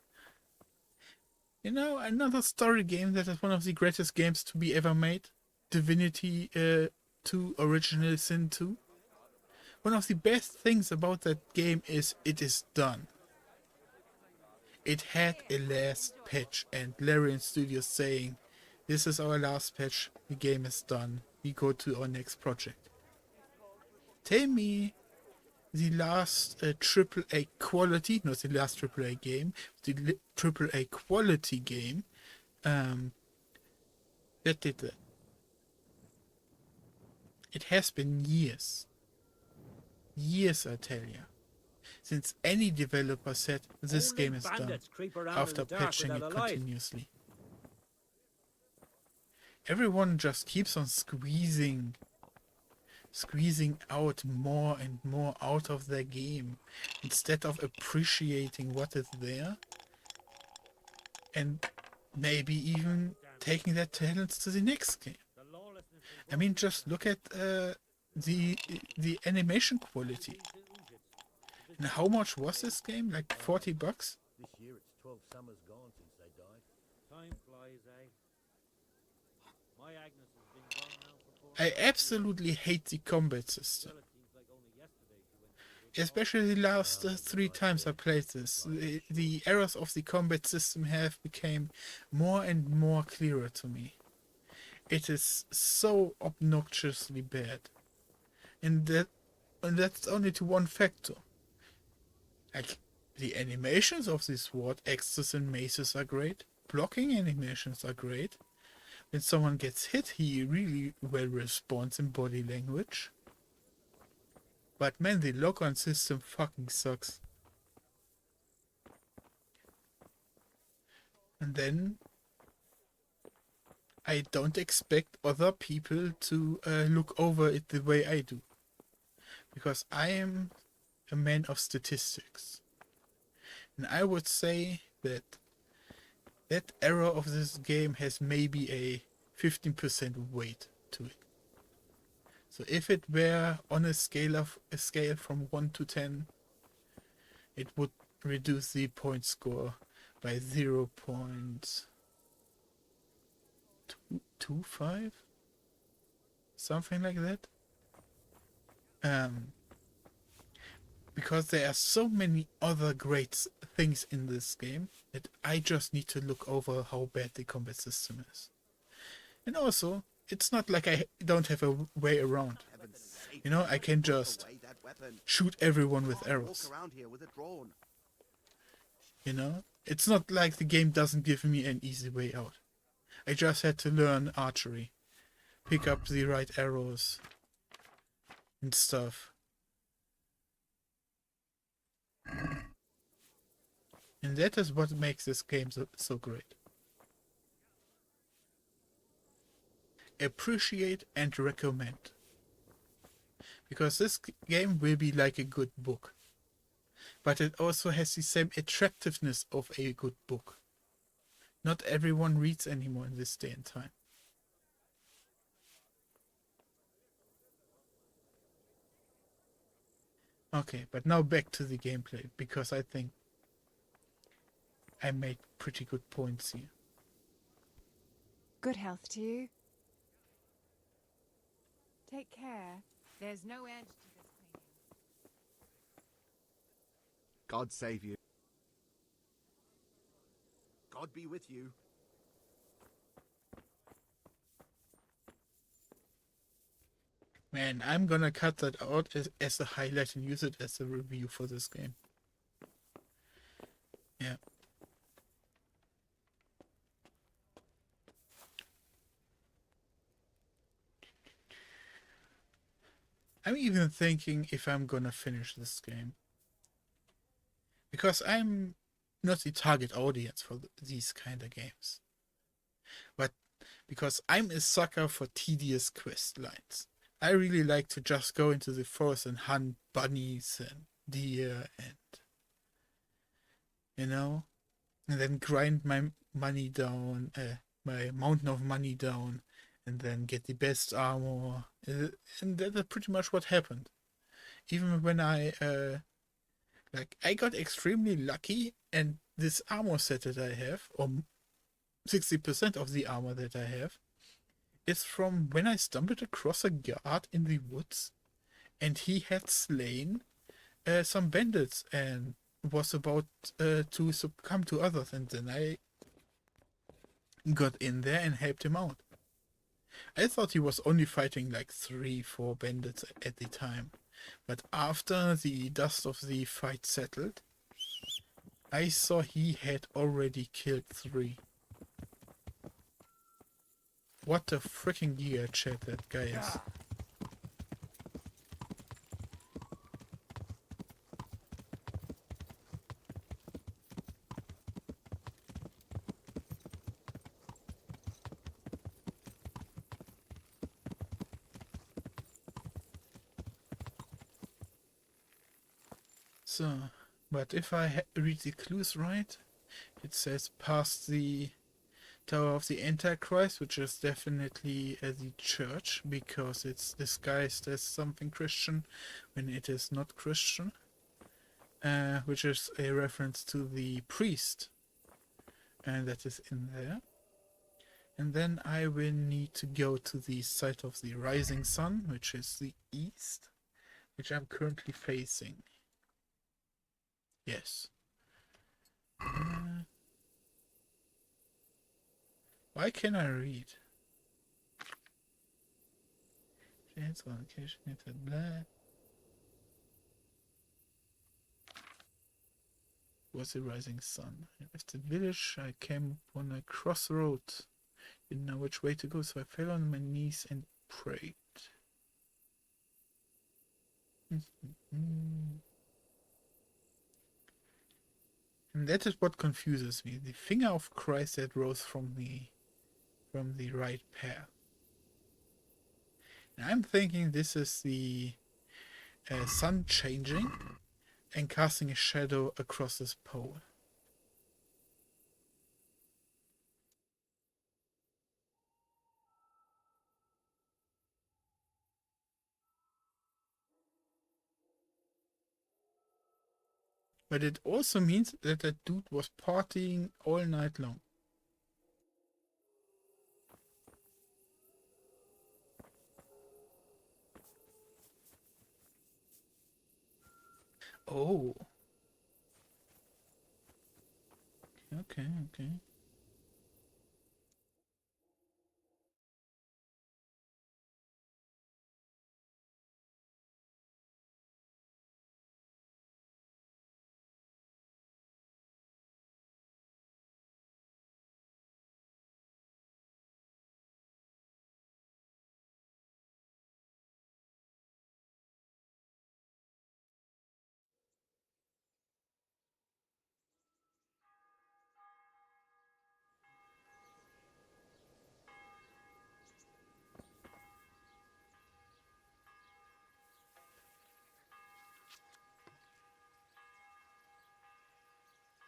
another story game that is one of the greatest games to be ever made. Divinity 2 Original Sin 2. One of the best things about that game is it is done. It had a last patch, and Larian Studios saying, this is our last patch, the game is done, we go to our next project. Tell me the last AAA quality, not the last AAA game, the AAA quality game that did that. It has been years. Years, I tell you, since any developer said this game is done after patching it continuously. Everyone just keeps on squeezing out more and more out of their game instead of appreciating what is there and maybe even taking their talents to the next game. I mean, just look at the animation quality. And how much was this game? Like $40? This year it's 12 summers gone since they died. Time flies, eh? My Agnes has been gone now for 4 I absolutely hate the combat system. Especially the last 3 times I played this. The errors of the combat system have become more and more clearer to me. It is so obnoxiously bad. And that's only to one factor. Like, the animations of the sword axes and maces are great. Blocking animations are great. When someone gets hit, he really well responds in body language. But man, the lock-on system fucking sucks. And then I don't expect other people to look over it the way I do. Because I am a man of statistics. And I would say that that error of this game has maybe a 15% weight to it. So if it were on a scale from 1 to 10, it would reduce the point score by 0.25, something like that. Because there are so many other great things in this game that I just need to look over how bad the combat system is. And also, it's not like I don't have a way around. You know, I can just shoot everyone with arrows. You know, it's not like the game doesn't give me an easy way out. I just had to learn archery, pick up the right arrows and stuff. And that is what makes this game so great. Appreciate and recommend. Because this game will be like a good book. But it also has the same attractiveness of a good book. Not everyone reads anymore in this day and time. Okay, but now back to the gameplay, because I think I made pretty good points here. Good health to you. Take care. There's no edge to this painting. God save you. God be with you. Man, I'm gonna cut that out as a highlight and use it as a review for this game. Yeah. I'm even thinking if I'm gonna finish this game. Because I'm not the target audience for these kind of games. But because I'm a sucker for tedious quest lines. I really like to just go into the forest and hunt bunnies and deer and, you know, and then grind my money down, my mountain of money down, and then get the best armor. And that's pretty much what happened. Even when I got extremely lucky, and this armor set that I have, or 60% of the armor that I have, is from when I stumbled across a guard in the woods, and he had slain some bandits and was about to succumb to others, and then I got in there and helped him out. I thought he was only fighting like 3-4 bandits at the time, but after the dust of the fight settled, I saw he had already killed 3. What a freaking giga chat that guy is. So, but if I read the clues right, it says past the Tower of the Antichrist, which is definitely the church, because it's disguised as something Christian when it is not Christian, which is a reference to the priest, and that is in there. And then I will need to go to the site of the rising sun, which is the east, which I'm currently facing. Yes. Why can't I read? Was the rising sun. I left the village. I came upon a crossroad. Didn't know which way to go, so I fell on my knees and prayed. And that is what confuses me. The finger of Christ that rose from the right path. And I'm thinking this is the sun changing, and casting a shadow across this pole. But it also means that that dude was partying all night long. Oh. Okay, okay.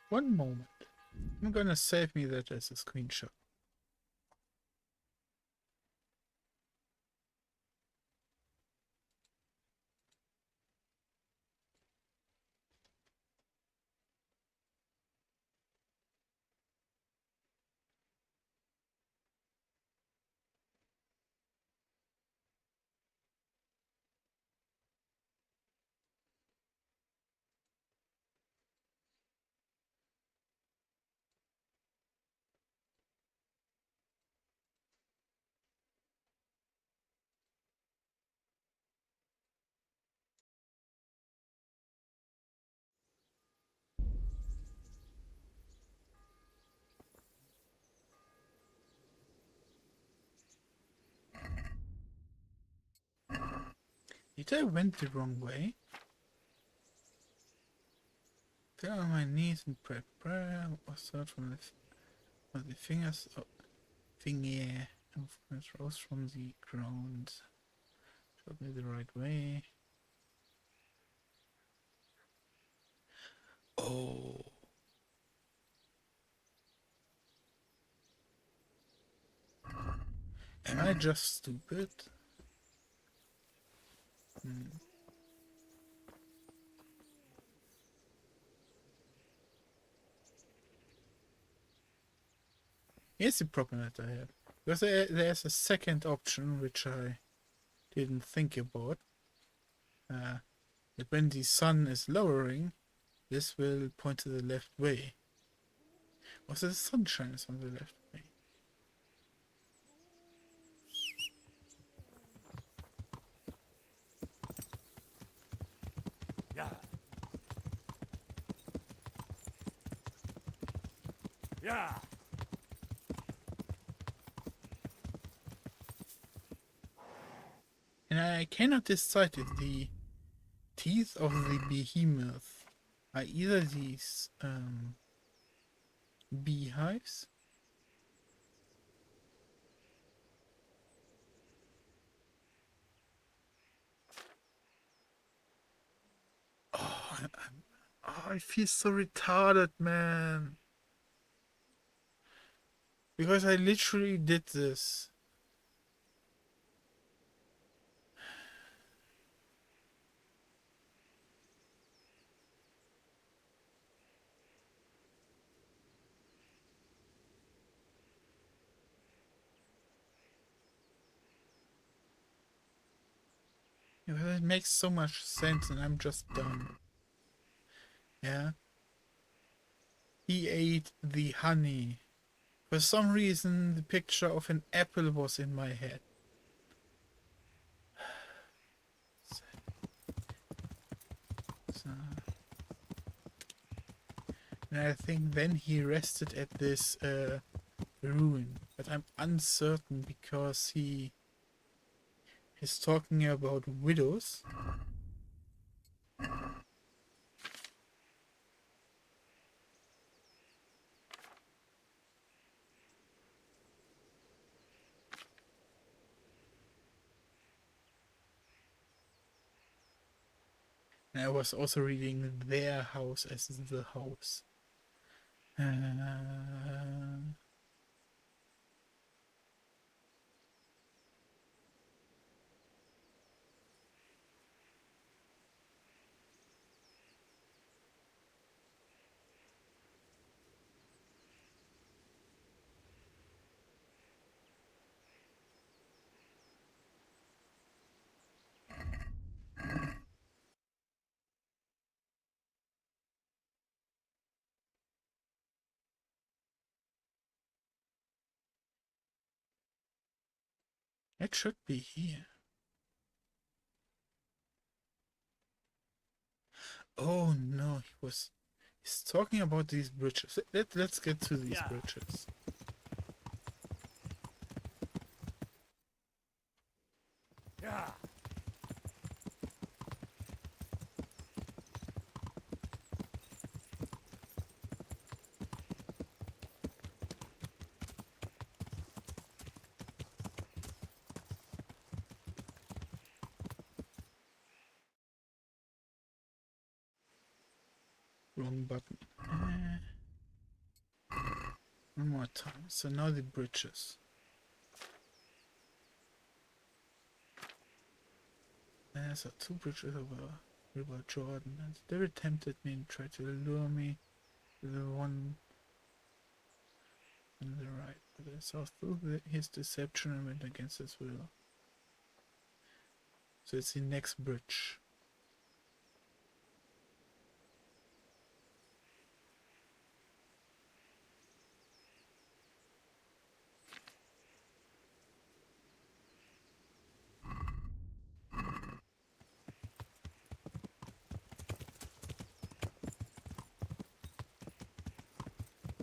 One moment. I'm gonna save me that as a screenshot. Did I went the wrong way? Fell on my knees and prayed prayer. Was heard from the fingers of finger of course rose from the ground. Showed me the right way. Oh. Am I just stupid? Here's the problem that I have. Because there's a second option which I didn't think about. That when the sun is lowering, this will point to the left way. Also, the sunshine is on the left way. Yeah. Yeah. And I cannot decide if the teeth of the behemoth are either these beehives I feel so retarded, man. Because I literally did this. It makes so much sense and I'm just dumb. Yeah. He ate the honey. For some reason, the picture of an apple was in my head. So, and I think then he rested at this ruin. But I'm uncertain because he is talking about widows. And I was also reading their house as the house. It should be here. Oh no, he's talking about these bridges. Let's get to these bridges. Yeah. Wrong button. One more time. So now the bridges. So 2 bridges over River Jordan, and David tempted me and tried to lure me to the one on the right. But I saw through his deception and went against his will. So it's the next bridge.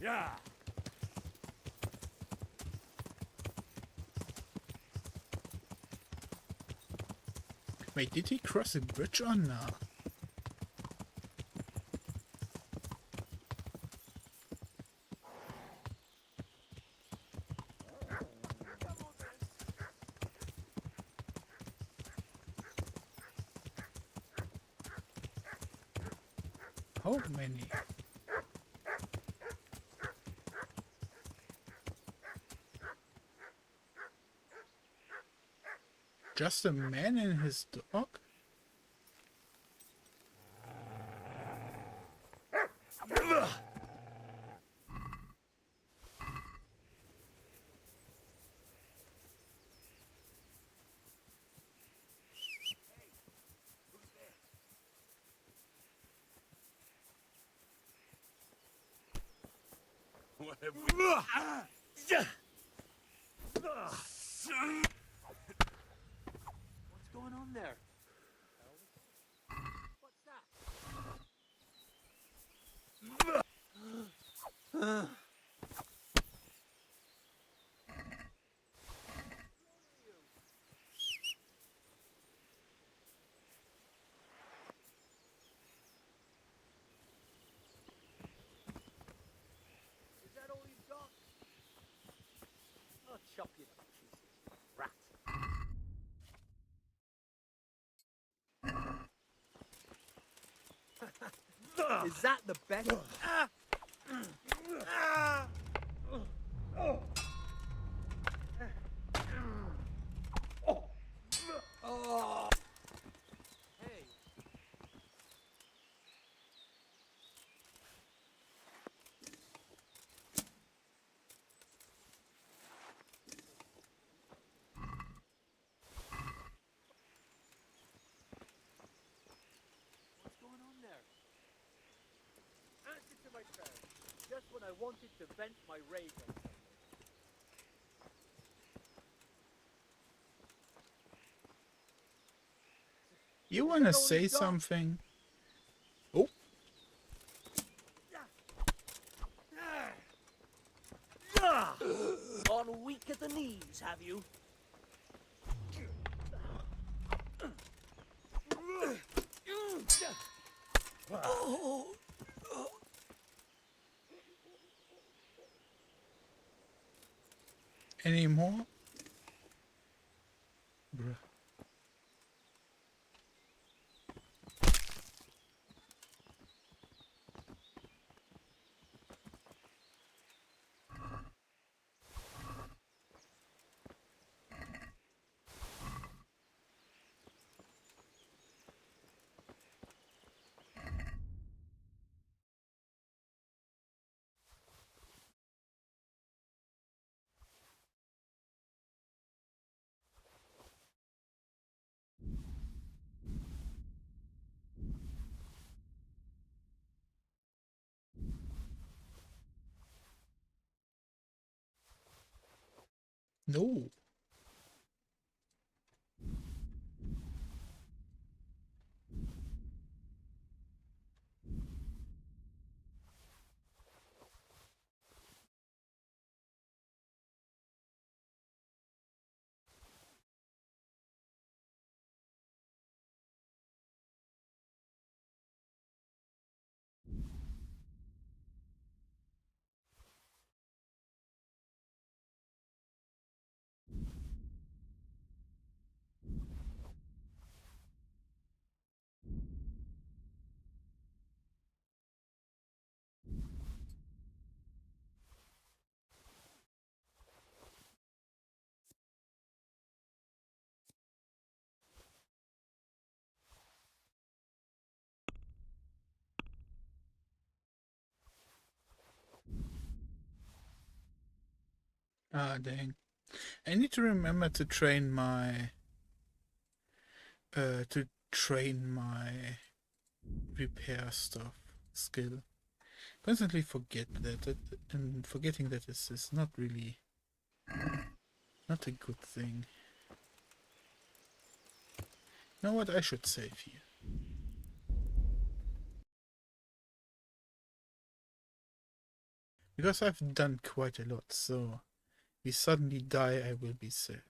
Yeah. Wait, did he cross a bridge or not? How many? Just a man and his dog? What have we... What's going on there? What's that? Is that all you've got? I'll chop you to pieces, you rat. Is that the best? Oh. Hey. What's going on there? Answer to my prayer. Just when I wanted to vent my rage on something. You wanna say something? Oh. Gone weak at the knees, have you? Any more? Bruh. No. Ah, dang. I need to remember to train my repair stuff skill. Constantly forget that, and forgetting that is not really not a good thing. You know what? I should save here. Because I've done quite a lot, so if we suddenly die, I will be sad.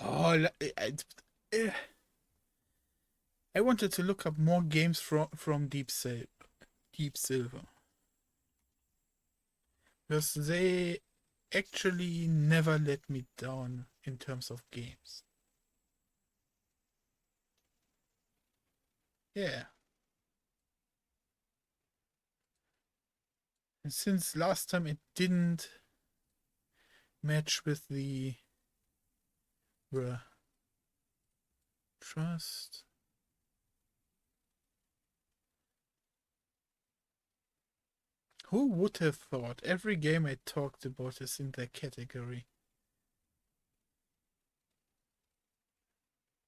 Oh, I wanted to look up more games from Deep Silver, because they actually never let me down in terms of games. Yeah. And since last time it didn't match with the trust. Who would have thought every game I talked about is in that category?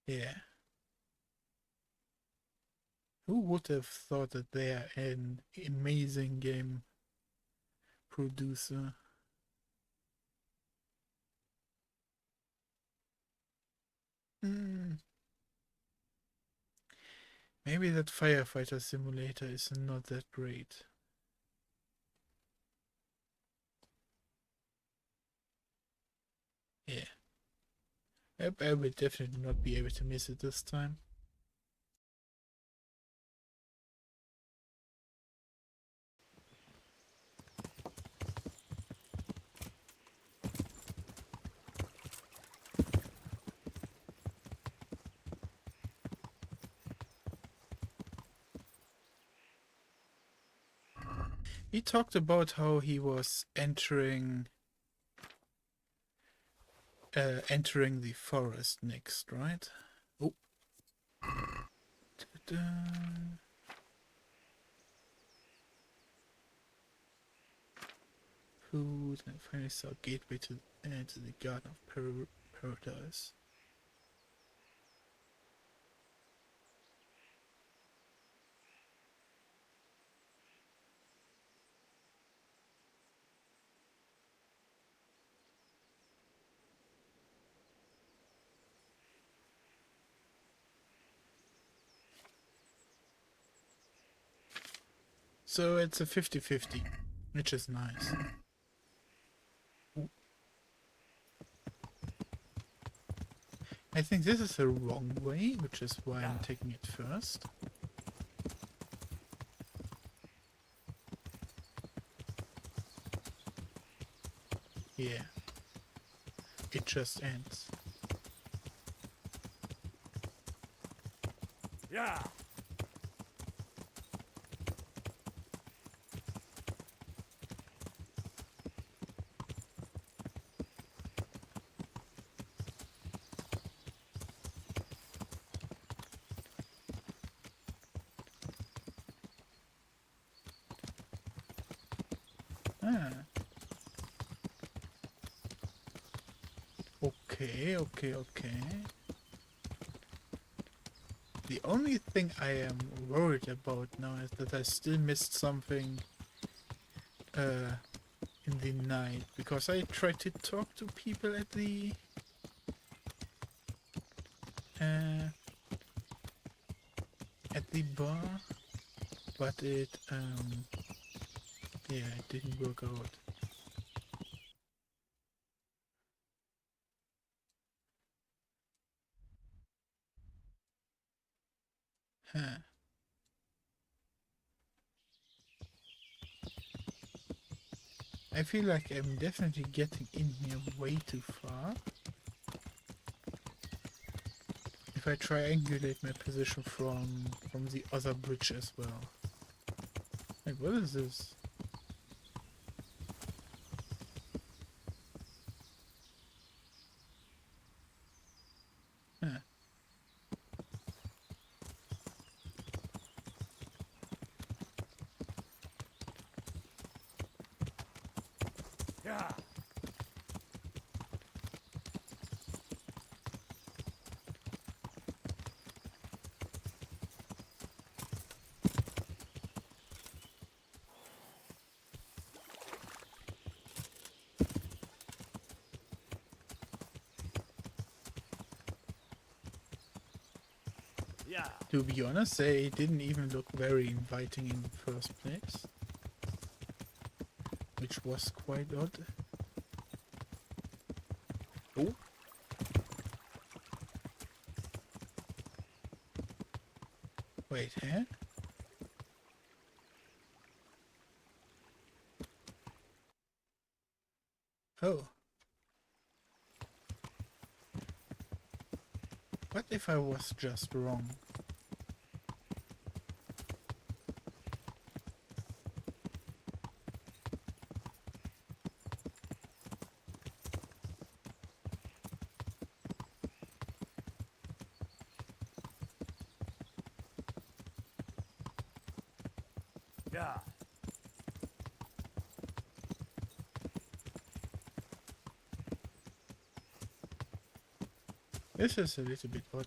Yeah. Who would have thought that they are an amazing game producer? Maybe that firefighter simulator is not that great. Yeah. I will definitely not be able to miss it this time. He talked about how he was entering the forest next, right? Oh. Ta-da. Food, and finally saw a gateway to the Garden of Paradise. So it's a 50-50, which is nice. I think this is the wrong way, which is why I'm taking it first. Yeah. It just ends. Yeah. Huh. Okay. The only thing I am worried about now is that I still missed something in the night, because I tried to talk to people at the bar, but it didn't work out. Huh. I feel like I'm definitely getting in here way too far. If I triangulate my position from the other bridge as well. Like, what is this? Huh. Yeah. Yeah. To be honest, they didn't even look very inviting in the first place, which was quite odd. Oh. Wait, huh? Oh. What if I was just wrong? Yeah. This is a little bit odd,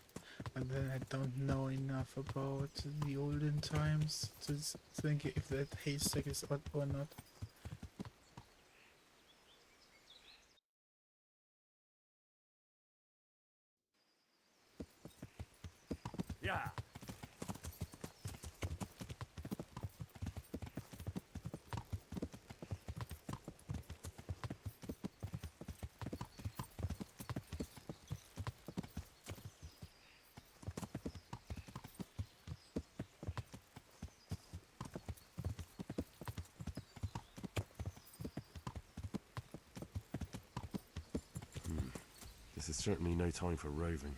but then I don't know enough about the olden times to think if that haystack is odd or not. Yeah. This is certainly no time for roving.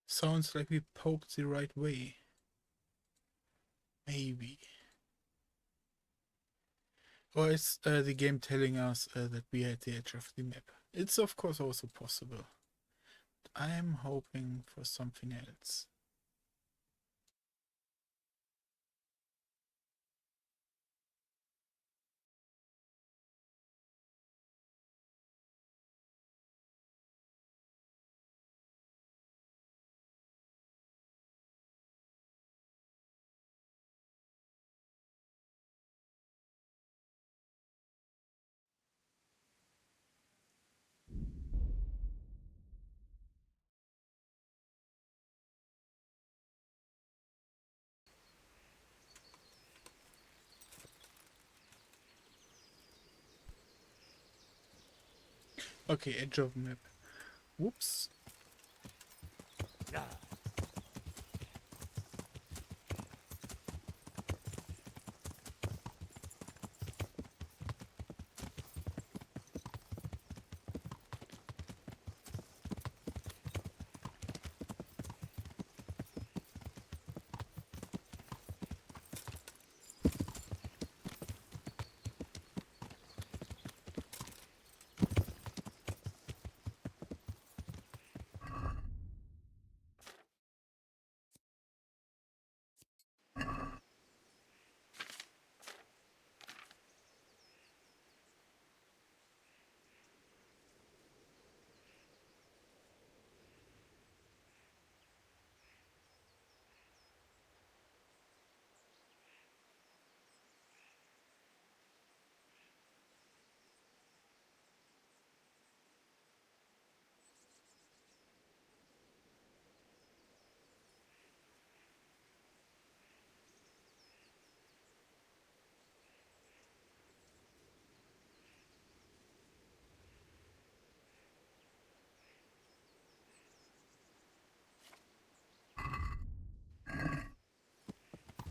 Sounds like we poked the right way. Maybe. Or is the game telling us that we are at the edge of the map? It's of course also possible. I am hoping for something else. Okay, edge of map. Whoops. Yeah.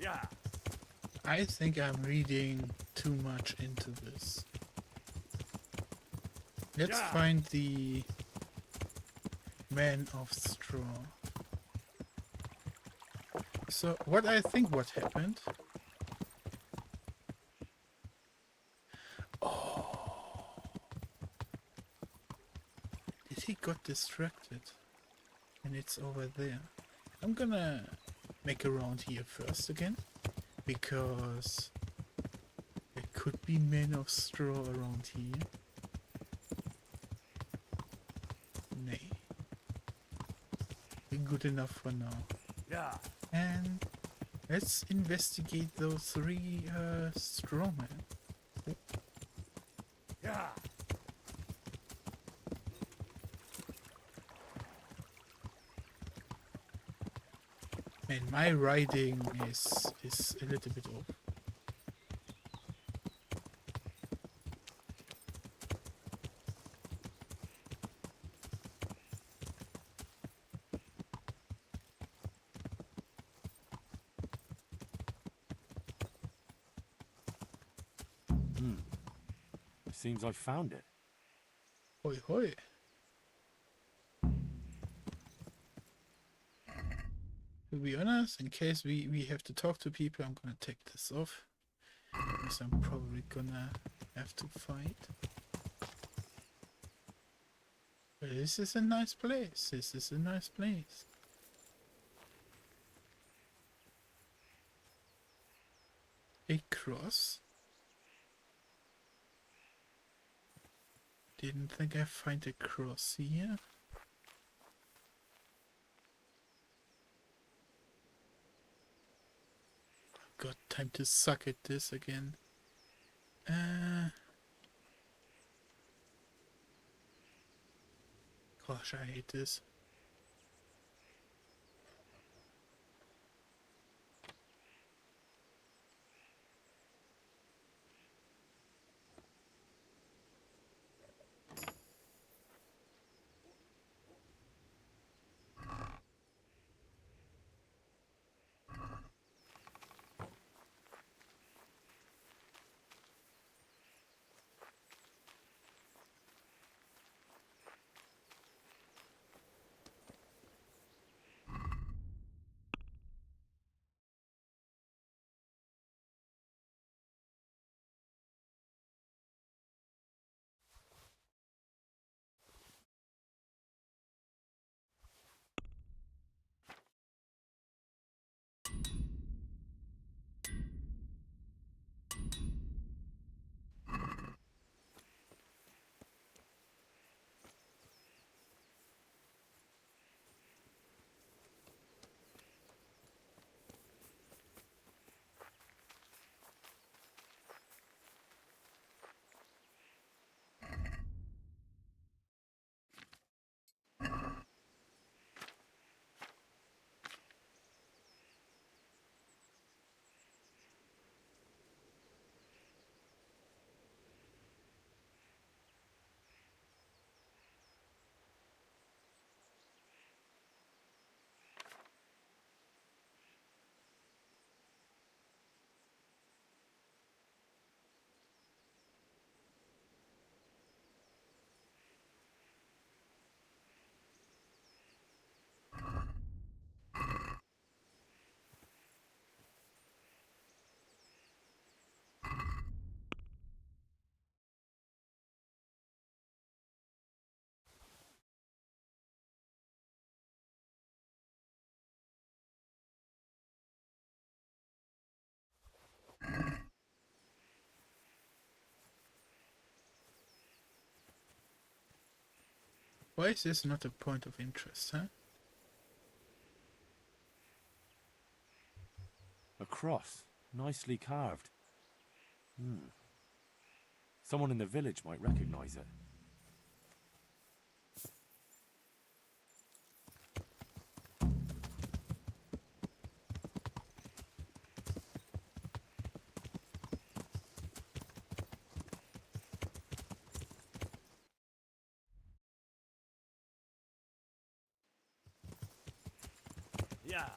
Yeah. I think I'm reading too much into this. Let's Yeah. find the Man of Straw. So, what I think what happened... Oh. Did he got distracted? And it's over there. I'm gonna make a round here first again. Because there could be Men of Straw around here. Nay. Good enough for now. Yeah. And let's investigate those 3 strawmen. Yeah. Man, my writing is a little bit off. Seems I found it. Hoi hoi. To be honest, in case we have to talk to people, I'm gonna take this off. Because I'm probably gonna have to fight. But this is a nice place. This is a nice place. A cross? Didn't think I'd find a cross here. Got time to suck at this again. Gosh, I hate this. Why is this not a point of interest, huh? A cross, nicely carved. Someone in the village might recognize it. Yeah.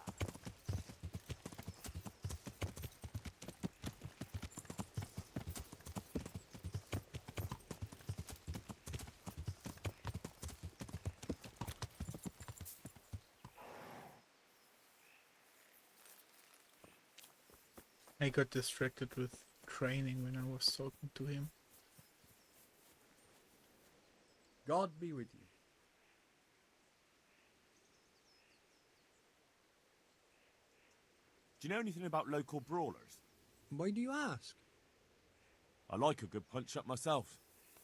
I got distracted with training when I was talking to him. God be with you. Do you know anything about local brawlers? Why do you ask? I like a good punch-up myself,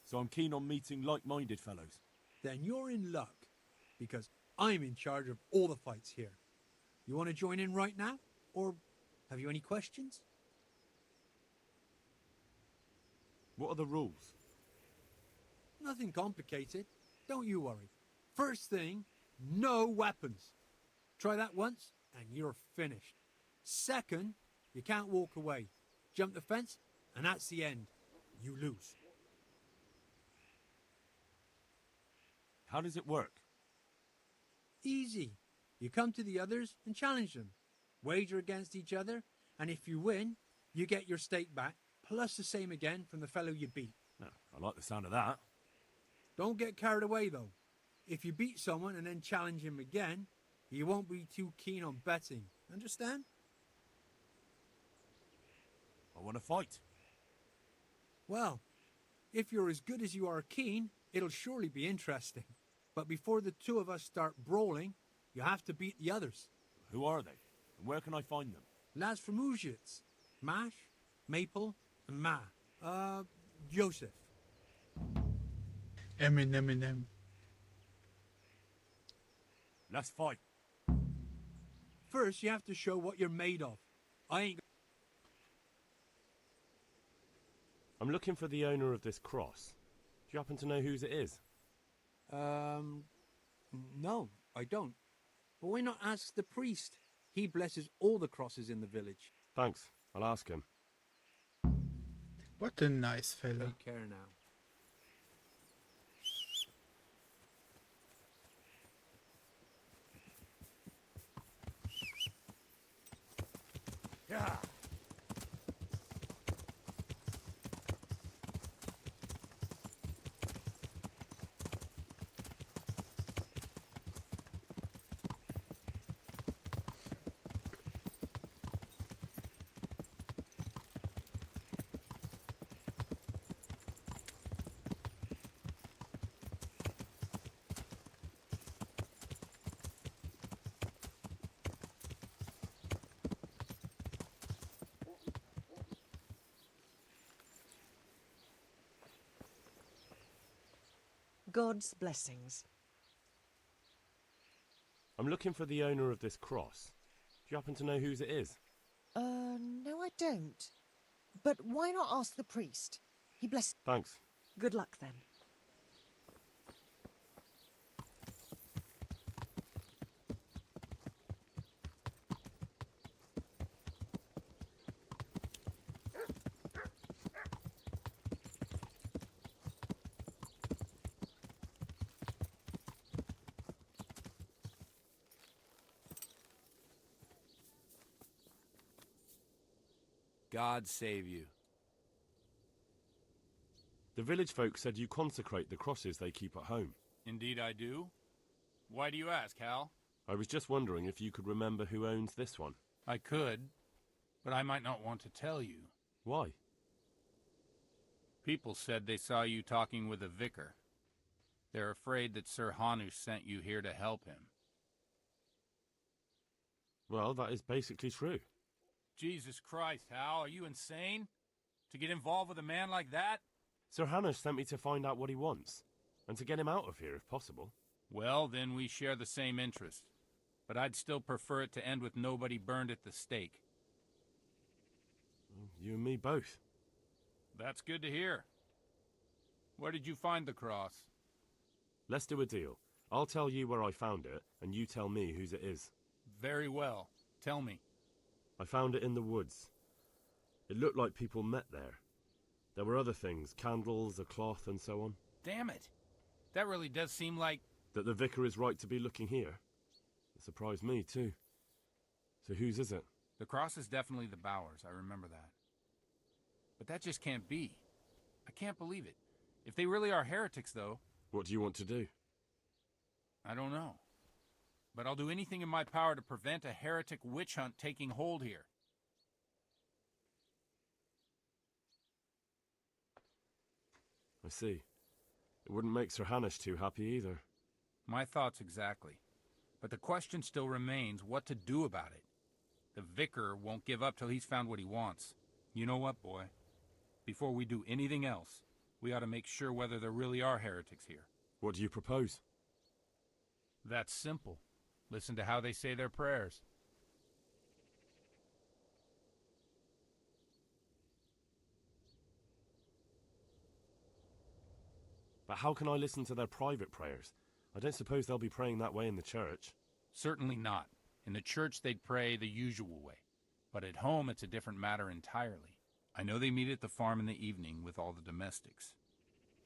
so I'm keen on meeting like-minded fellows. Then you're in luck, because I'm in charge of all the fights here. You want to join in right now? Or have you any questions? What are the rules? Nothing complicated. Don't you worry. First thing, no weapons. Try that once, and you're finished. Second, you can't walk away. Jump the fence, and that's the end. You lose. How does it work? Easy. You come to the others and challenge them. Wager against each other, and if you win, you get your stake back, plus the same again from the fellow you beat. No, I like the sound of that. Don't get carried away, though. If you beat someone and then challenge him again, you won't be too keen on betting. Understand? I want to fight. Well, if you're as good as you are keen, it'll surely be interesting. But before the two of us start brawling, you have to beat the others. Who are they? And where can I find them? Lads from Ujits. Mash, Maple, and Ma. Joseph. Eminem. Let's fight. First, you have to show what you're made of. I'm looking for the owner of this cross. Do you happen to know whose it is? No, I don't. But why not ask the priest? He blesses all the crosses in the village. Thanks. I'll ask him. What a nice fellow. Take care now. Yeah. God's blessings. I'm looking for the owner of this cross. Do you happen to know whose it is? No, I don't. But why not ask the priest? He bless. Thanks. Good luck then. God save you. The village folk said you consecrate the crosses they keep at home. Indeed I do. Why do you ask, Hal? I was just wondering if you could remember who owns this one. I could, but I might not want to tell you. Why? People said they saw you talking with a vicar. They're afraid that Sir Hanush sent you here to help him. Well, that is basically true. Jesus Christ, Hal, are you insane? To get involved with a man like that? Sir Hanush sent me to find out what he wants, and to get him out of here if possible. Well, then we share the same interest. But I'd still prefer it to end with nobody burned at the stake. You and me both. That's good to hear. Where did you find the cross? Let's do a deal. I'll tell you where I found it, and you tell me whose it is. Very well. Tell me. I found it in the woods. It looked like people met there. There were other things, candles, a cloth, and so on. Damn it. That really does seem like... That the vicar is right to be looking here. It surprised me, too. So whose is it? The cross is definitely the Bowers, I remember that. But that just can't be. I can't believe it. If they really are heretics, though... What do you want to do? I don't know. But I'll do anything in my power to prevent a heretic witch hunt taking hold here. see. It wouldn't make Sir Hanush too happy either. My thoughts exactly. But the question still remains what to do about it. The vicar won't give up till he's found what he wants. You know what, boy? Before we do anything else, we ought to make sure whether there really are heretics here. What do you propose? That's simple. Listen to how they say their prayers. But how can I listen to their private prayers? I don't suppose they'll be praying that way in the church. Certainly not. In the church they'd pray the usual way. But at home it's a different matter entirely. I know they meet at the farm in the evening with all the domestics.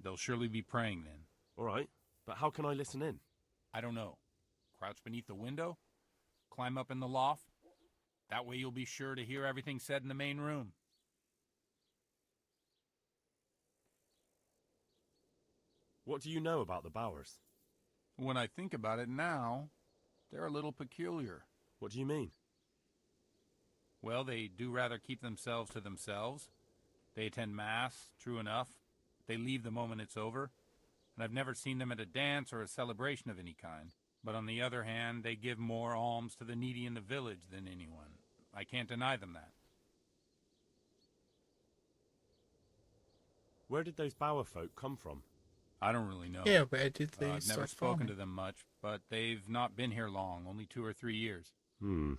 They'll surely be praying then. All right, but how can I listen in? I don't know. Crouch beneath the window? Climb up in the loft? That way you'll be sure to hear everything said in the main room. What do you know about the Bowers? When I think about it now, they're a little peculiar. What do you mean? Well, they do rather keep themselves to themselves. They attend Mass, true enough. They leave the moment it's over. And I've never seen them at a dance or a celebration of any kind. But on the other hand, they give more alms to the needy in the village than anyone. I can't deny them that. Where did those Bower folk come from? I don't really know. Yeah, where did they I've start never spoken farming? to them much, but they've not been here long, only 2 or 3 years. And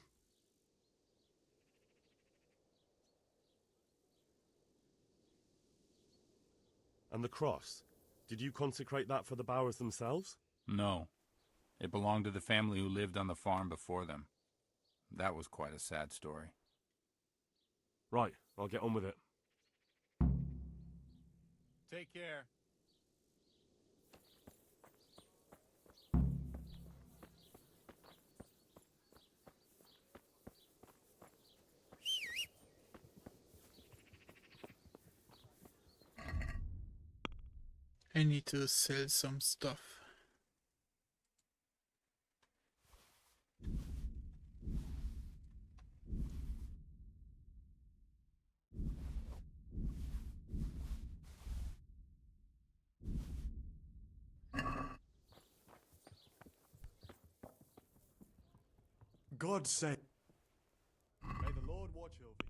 the cross? Did you consecrate that for the Bowers themselves? No. It belonged to the family who lived on the farm before them. That was quite a sad story. Right, I'll get on with it. Take care. I need to sell some stuff. God save. May the Lord watch over you.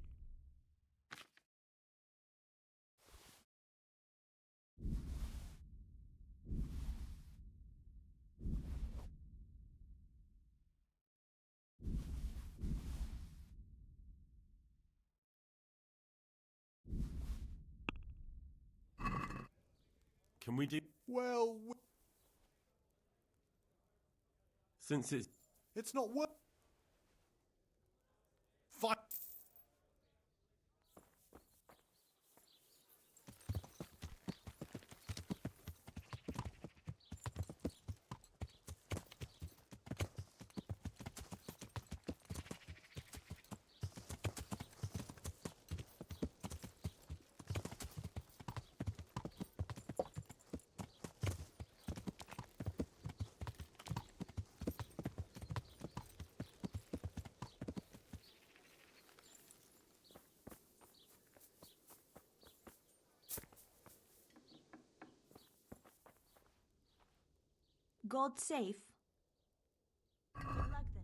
Can we do... Well, Since it's not worth. Fine. God safe? Good luck then.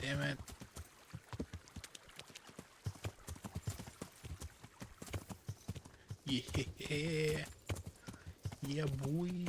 Damn it. Yeah. Yeah, boy.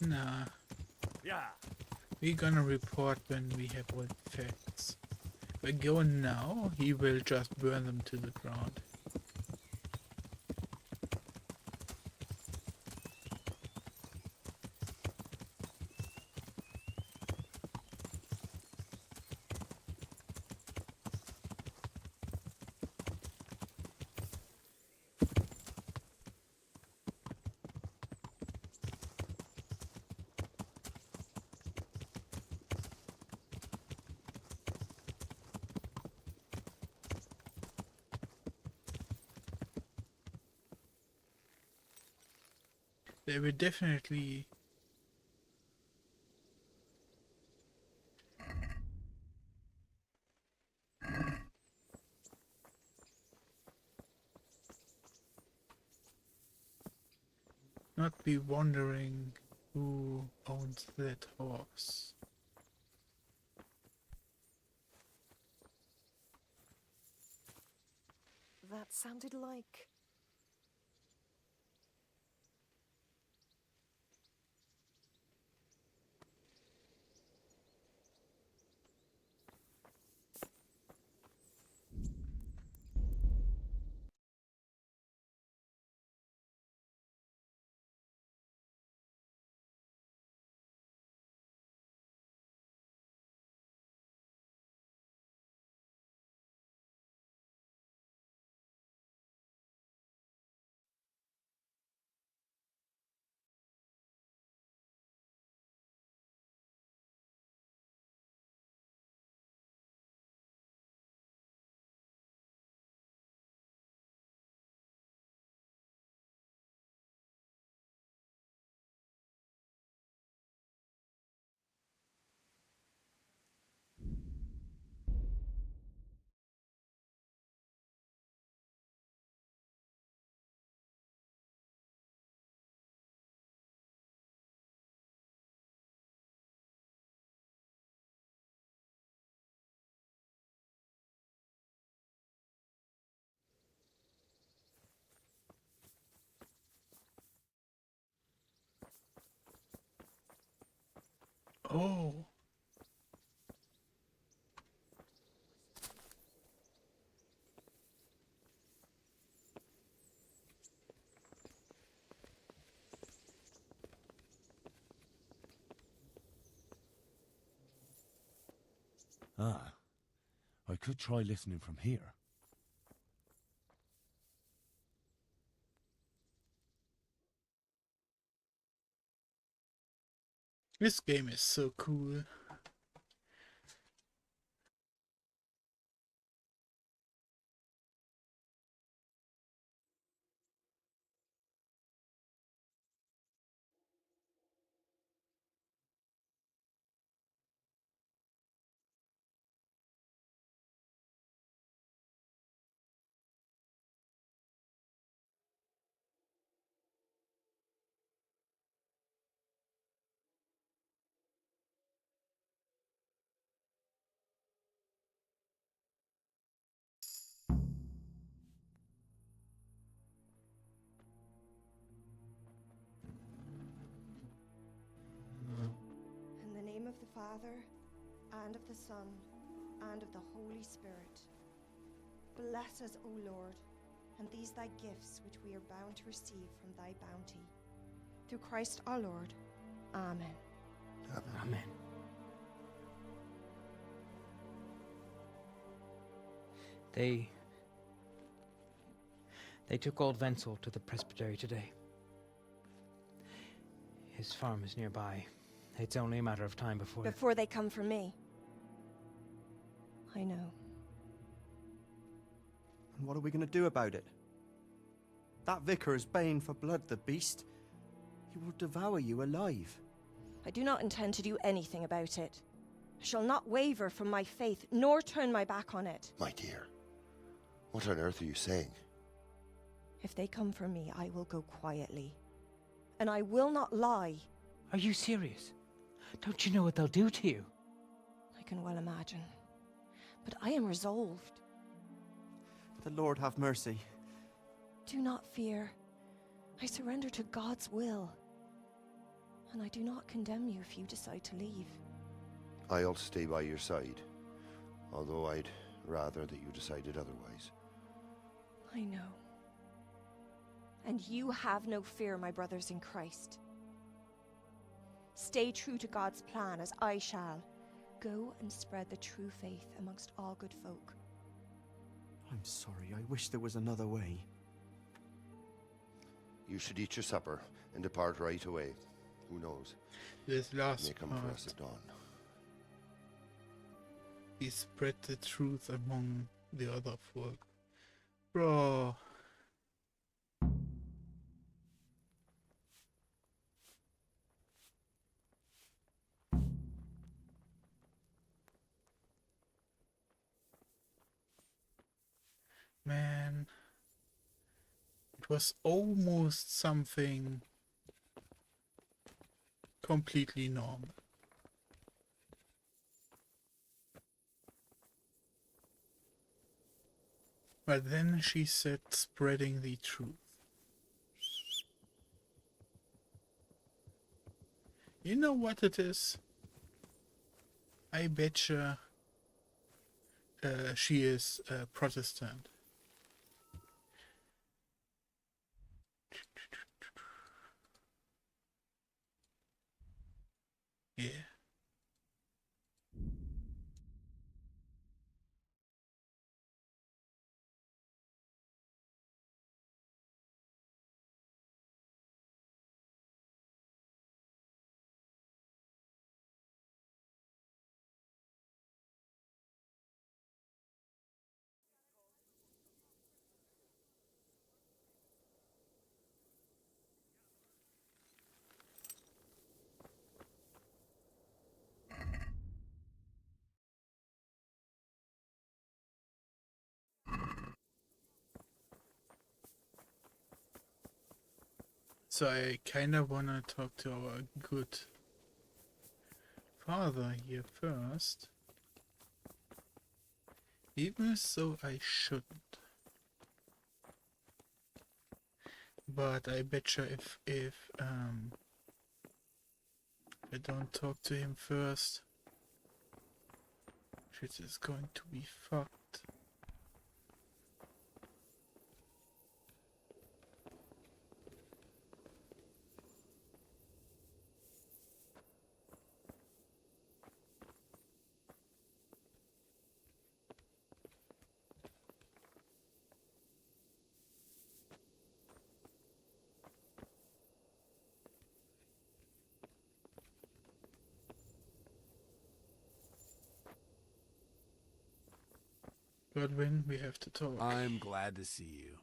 Nah. Yeah. We're gonna report when we have all the facts. If we go now, he will just burn them to the ground. They will definitely not be wondering who owns that horse. That sounded like... Oh. Ah, I could try listening from here. This game is so cool. In the name of the Father, and of the Son, and of the Holy Spirit. Bless us, O Lord, and these thy gifts which we are bound to receive from thy bounty. Through Christ our Lord. Amen. Amen. They took old Wenzel to the presbytery today. His farm is nearby, It's only a matter of time before... Before they come for me. I know. And what are we going to do about it? That vicar is baying for blood, the beast. He will devour you alive. I do not intend to do anything about it. I shall not waver from my faith, nor turn my back on it. My dear, what on earth are you saying? If they come for me, I will go quietly. And I will not lie. Are you serious? Don't you know what they'll do to you? I can well imagine. But I am resolved. The Lord have mercy. Do not fear. I surrender to God's will. And I do not condemn you if you decide to leave. I'll stay by your side, although I'd rather that you decided otherwise. I know. And you have no fear, my brothers in Christ. Stay true to God's plan, as I shall. Go and spread the true faith amongst all good folk. I'm sorry, I wish there was another way. You should eat your supper and depart right away. Who knows? This last may come for us at dawn. He spread the truth among the other folk. Bro. Man. It was almost something completely normal. But then she said spreading the truth. You know what it is? I betcha she is a Protestant. Yeah. So I kinda wanna talk to our good father here first. Even so I shouldn't. But I betcha if I don't talk to him first, shit is going to be fucked. Godwin, we have to talk. I'm glad to see you.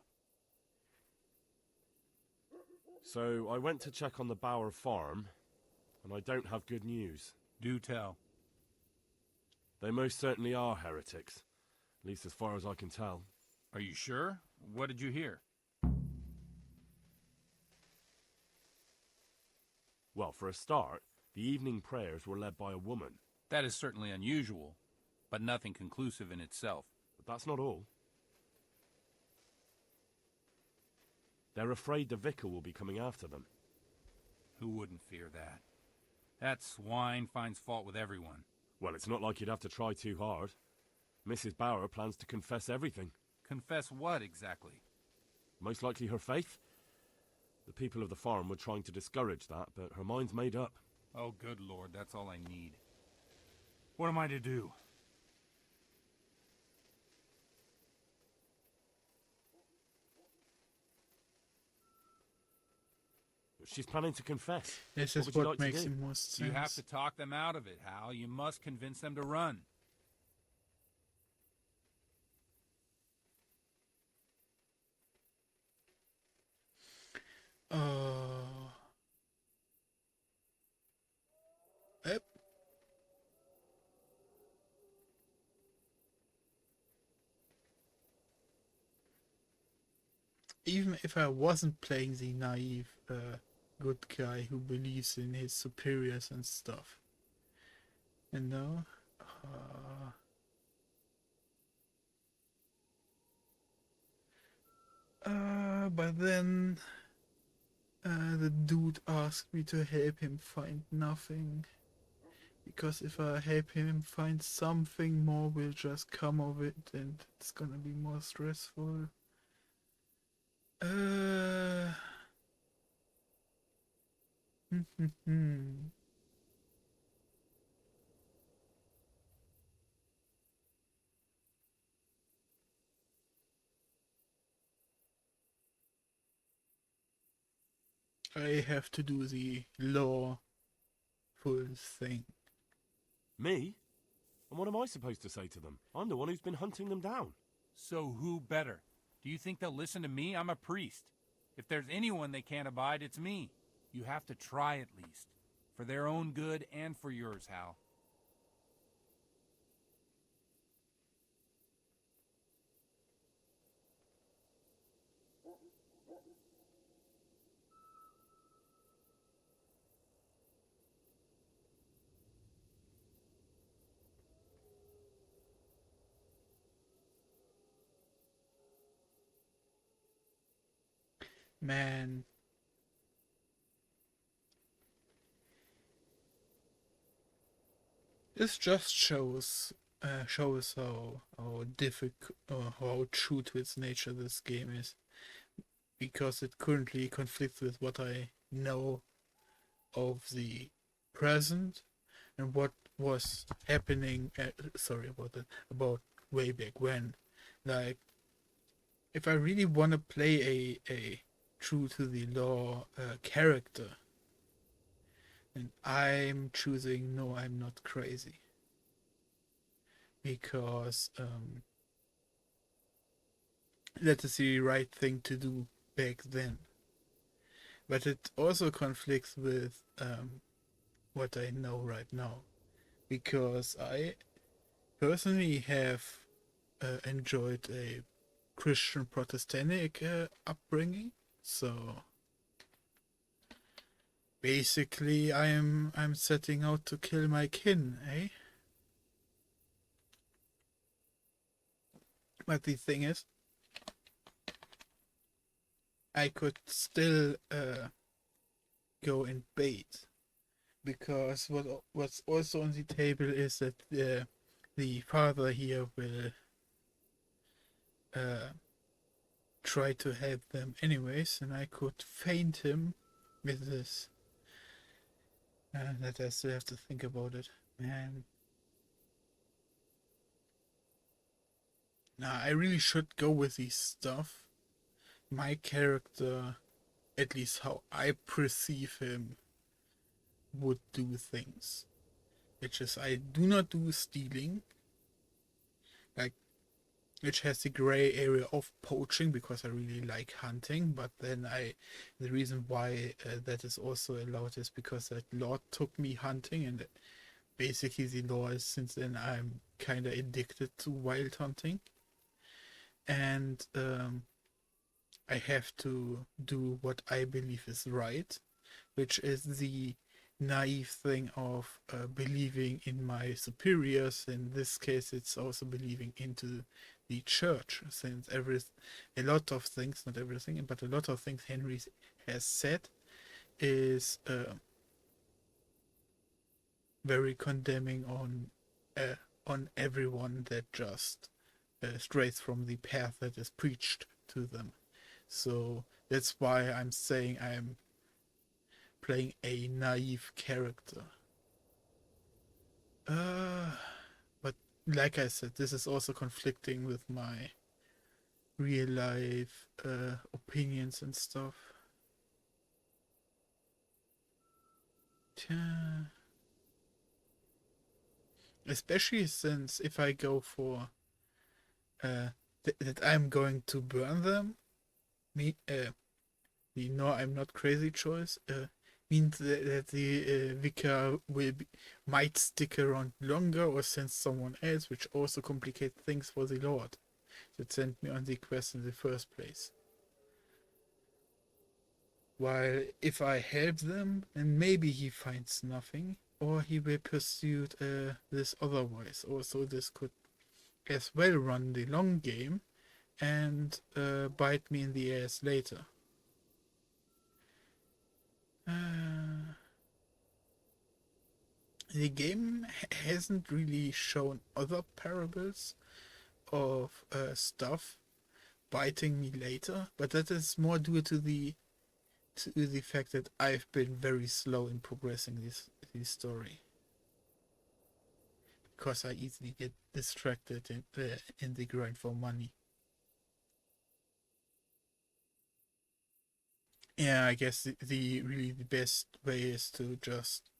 So, I went to check on the Bower farm, and I don't have good news. Do tell. They most certainly are heretics, at least as far as I can tell. Are you sure? What did you hear? Well, for a start, the evening prayers were led by a woman. That is certainly unusual, but nothing conclusive in itself. But that's not all. They're afraid the vicar will be coming after them. Who wouldn't fear that? That swine finds fault with everyone. Well, it's not like you'd have to try too hard. Mrs. Bower plans to confess everything. Confess what, exactly? Most likely her faith. The people of the farm were trying to discourage that, but her mind's made up. Oh, good Lord, that's all I need. What am I to do? She's planning to confess. This What is would you what like to makes do? the most sense. You have to talk them out of it, Hal. You must convince them to run. Yep. Even if I wasn't playing the naive good guy who believes in his superiors and stuff, you know, but then the dude asked me to help him find nothing, because if I help him find something, more will just come of it, and it's gonna be more stressful. I have to do the lawful thing. Me? And what am I supposed to say to them? I'm the one who's been hunting them down. So who better? Do you think they'll listen to me? I'm a priest. If there's anyone they can't abide, it's me. You have to try at least. For their own good and for yours, Hal. Man. This just shows how difficult or how true to its nature this game is, because it currently conflicts with what I know of the present and what was happening. Sorry about that. About way back when, like, if I really want to play a true to the law character, and I'm choosing no, I'm not crazy, because that is the right thing to do back then. But it also conflicts with what I know right now, because I personally have enjoyed a Christian Protestant upbringing, so basically I'm setting out to kill my kin, eh? But the thing is, I could still go and bait, because what's also on the table is that the father here will try to help them anyways, and I could feint him with this. That I still have to think about it, man. Nah, I really should go with this stuff. My character, at least how I perceive him, would do things. Which is, I do not do stealing. Like, which has the gray area of poaching, because I really like hunting, but then the reason why that is also allowed is because that Lord took me hunting, and basically the law is, since then I'm kind of addicted to wild hunting, and I have to do what I believe is right, which is the naive thing of believing in my superiors. In this case, it's also believing into the church, since a lot of things, not everything, but a lot of things Henry has said is very condemning on everyone that just strays from the path that is preached to them. So that's why I'm saying I'm playing a naive character. But like I said, this is also conflicting with my real life opinions and stuff. Especially since if I go for that I'm going to burn them, the no, I'm not crazy choice means that the vicar might stick around longer or send someone else, which also complicates things for the Lord that sent me on the quest in the first place. While if I help them, then maybe he finds nothing, or he will pursue this otherwise. Also, this could as well run the long game and bite me in the ass later. The game hasn't really shown other parables of stuff biting me later, but that is more due to the fact that I've been very slow in progressing this story, because I easily get distracted in the grind for money. Yeah, I guess the really the best way is to just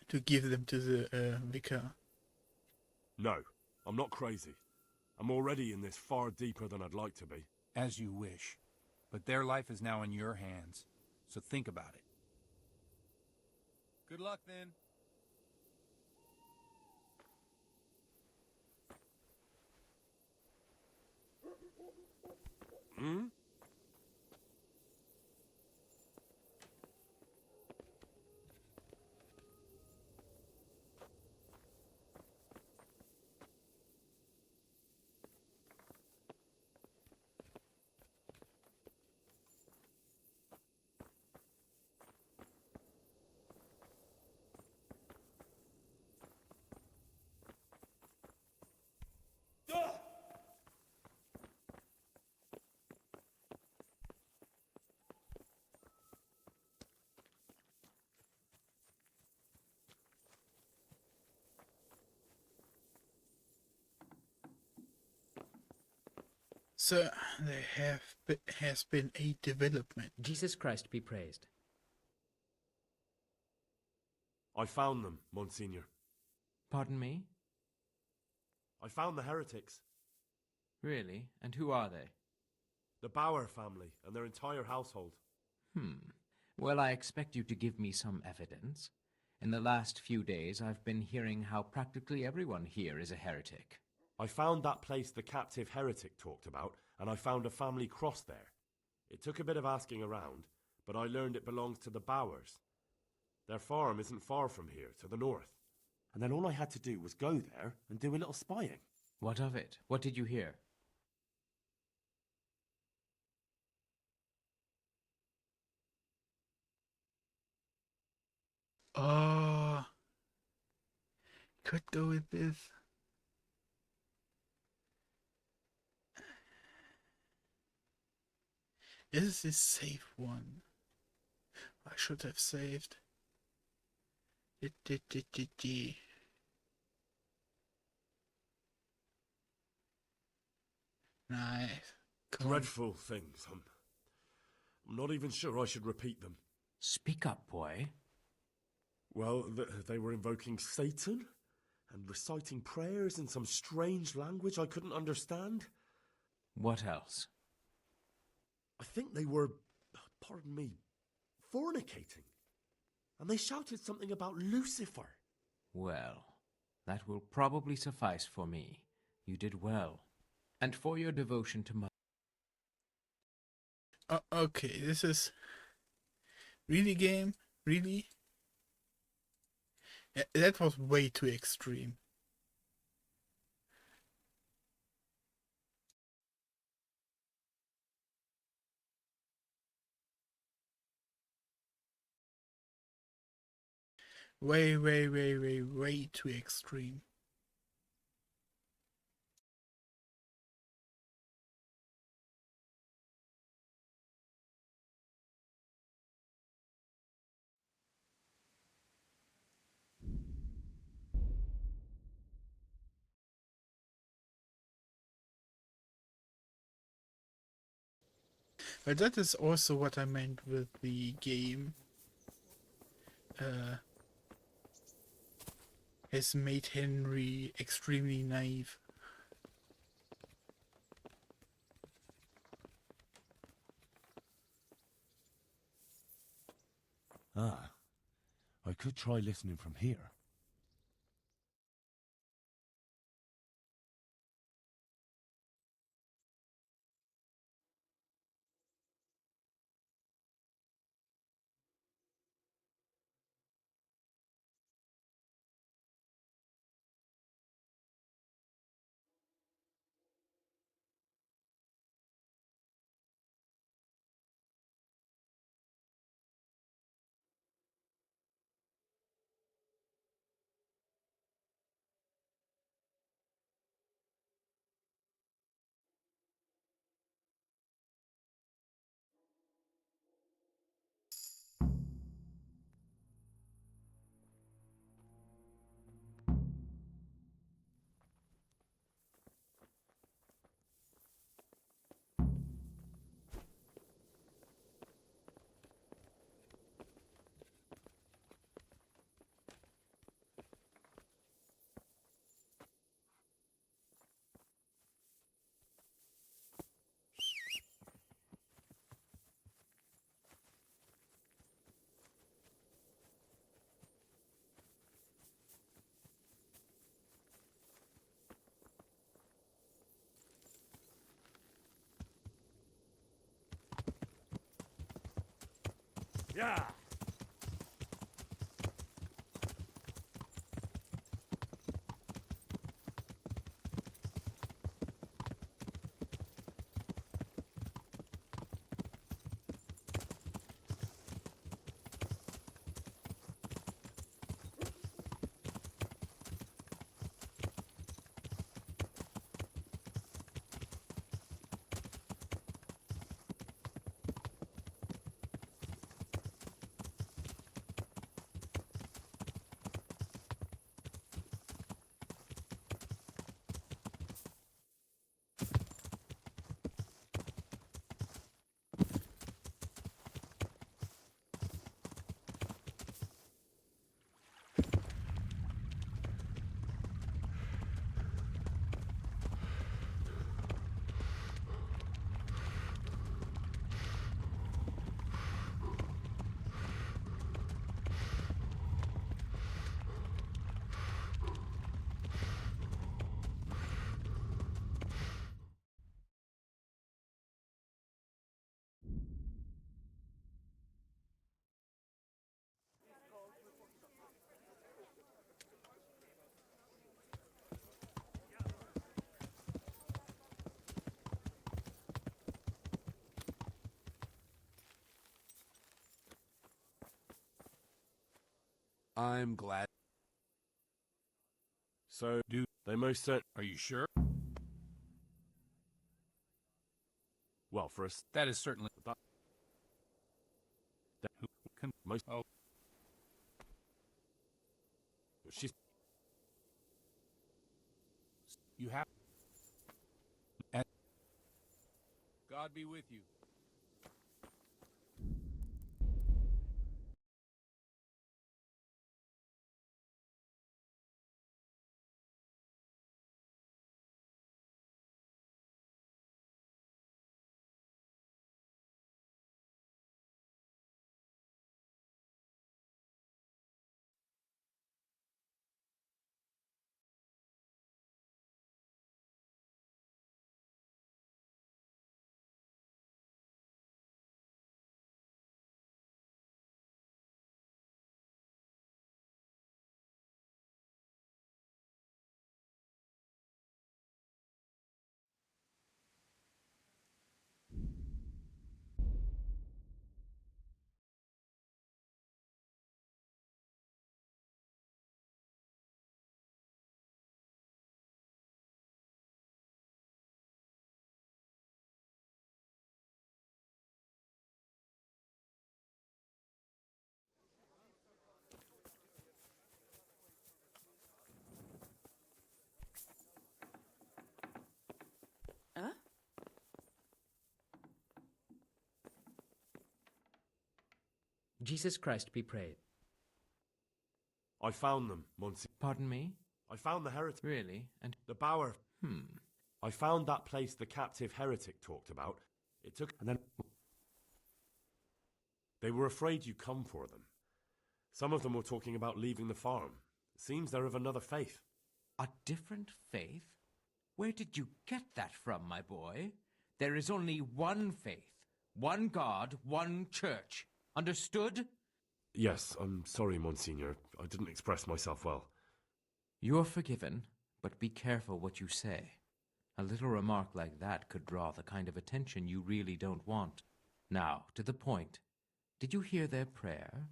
to give them to the vicar. No, I'm not crazy. I'm already in this far deeper than I'd like to be. As you wish. But their life is now in your hands, so think about it. Good luck, then. Hmm? So there has been a development. Jesus Christ be praised. I found them, Monsignor. Pardon me? I found the heretics. Really? And who are they? The Bauer family and their entire household. Well, I expect you to give me some evidence. In the last few days, I've been hearing how practically everyone here is a heretic. I found that place the captive heretic talked about, and I found a family cross there. It took a bit of asking around, but I learned it belongs to the Bauers. Their farm isn't far from here, to the north. And then all I had to do was go there and do a little spying. What of it? What did you hear? Oh, could go with this. Is this safe one? I should have saved. Nice. Dreadful things. I'm not even sure I should repeat them. Speak up, boy. Well, they were invoking Satan and reciting prayers in some strange language I couldn't understand. What else? I think they were, pardon me, fornicating. And they shouted something about Lucifer. Well, that will probably suffice for me. You did well. And for your devotion to Mother. Okay, this is really game? Really? That was way too extreme. Way too extreme. But that is also what I meant with the game. has made Henry extremely naive. Ah, I could try listening from here. Yeah! I'm glad. So, do they most certainly... Are you sure? Well, for us... That is certainly... That Who can... most... Oh. She's... You have... And God be with you. Huh? Jesus Christ be praised. I found them, Monsignor. Pardon me? I found the heretic. Really? And the bower. Hmm. I found that place the captive heretic talked about. It took... And then... They were afraid you'd come for them. Some of them were talking about leaving the farm. It seems they're of another faith. A different faith? Where did you get that from, my boy? There is only one faith, one God, one church. Understood? Yes, I'm sorry, Monsignor. I didn't express myself well. You're forgiven, but be careful what you say. A little remark like that could draw the kind of attention you really don't want. Now, to the point. Did you hear their prayer?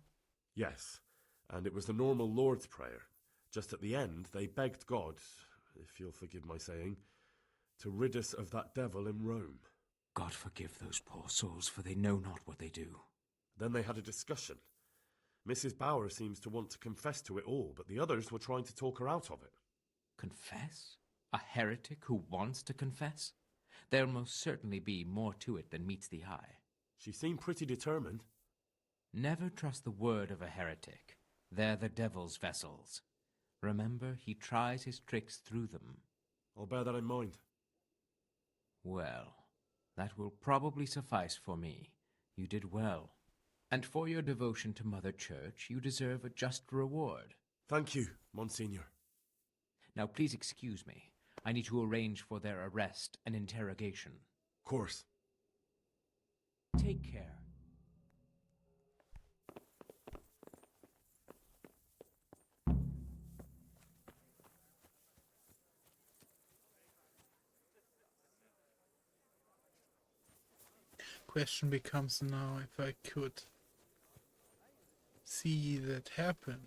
Yes, and it was the normal Lord's Prayer. Just at the end, they begged God, if you'll forgive my saying, to rid us of that devil in Rome. God forgive those poor souls, for they know not what they do. Then they had a discussion. Mrs. Bower seems to want to confess to it all, but the others were trying to talk her out of it. Confess? A heretic who wants to confess? There'll most certainly be more to it than meets the eye. She seemed pretty determined. Never trust the word of a heretic. They're the devil's vessels. Remember, he tries his tricks through them. I'll bear that in mind. Well, that will probably suffice for me. You did well. And for your devotion to Mother Church, you deserve a just reward. Thank you, Monsignor. Now please excuse me. I need to arrange for their arrest and interrogation. Of course. Take care. Question becomes now if I could see that happen.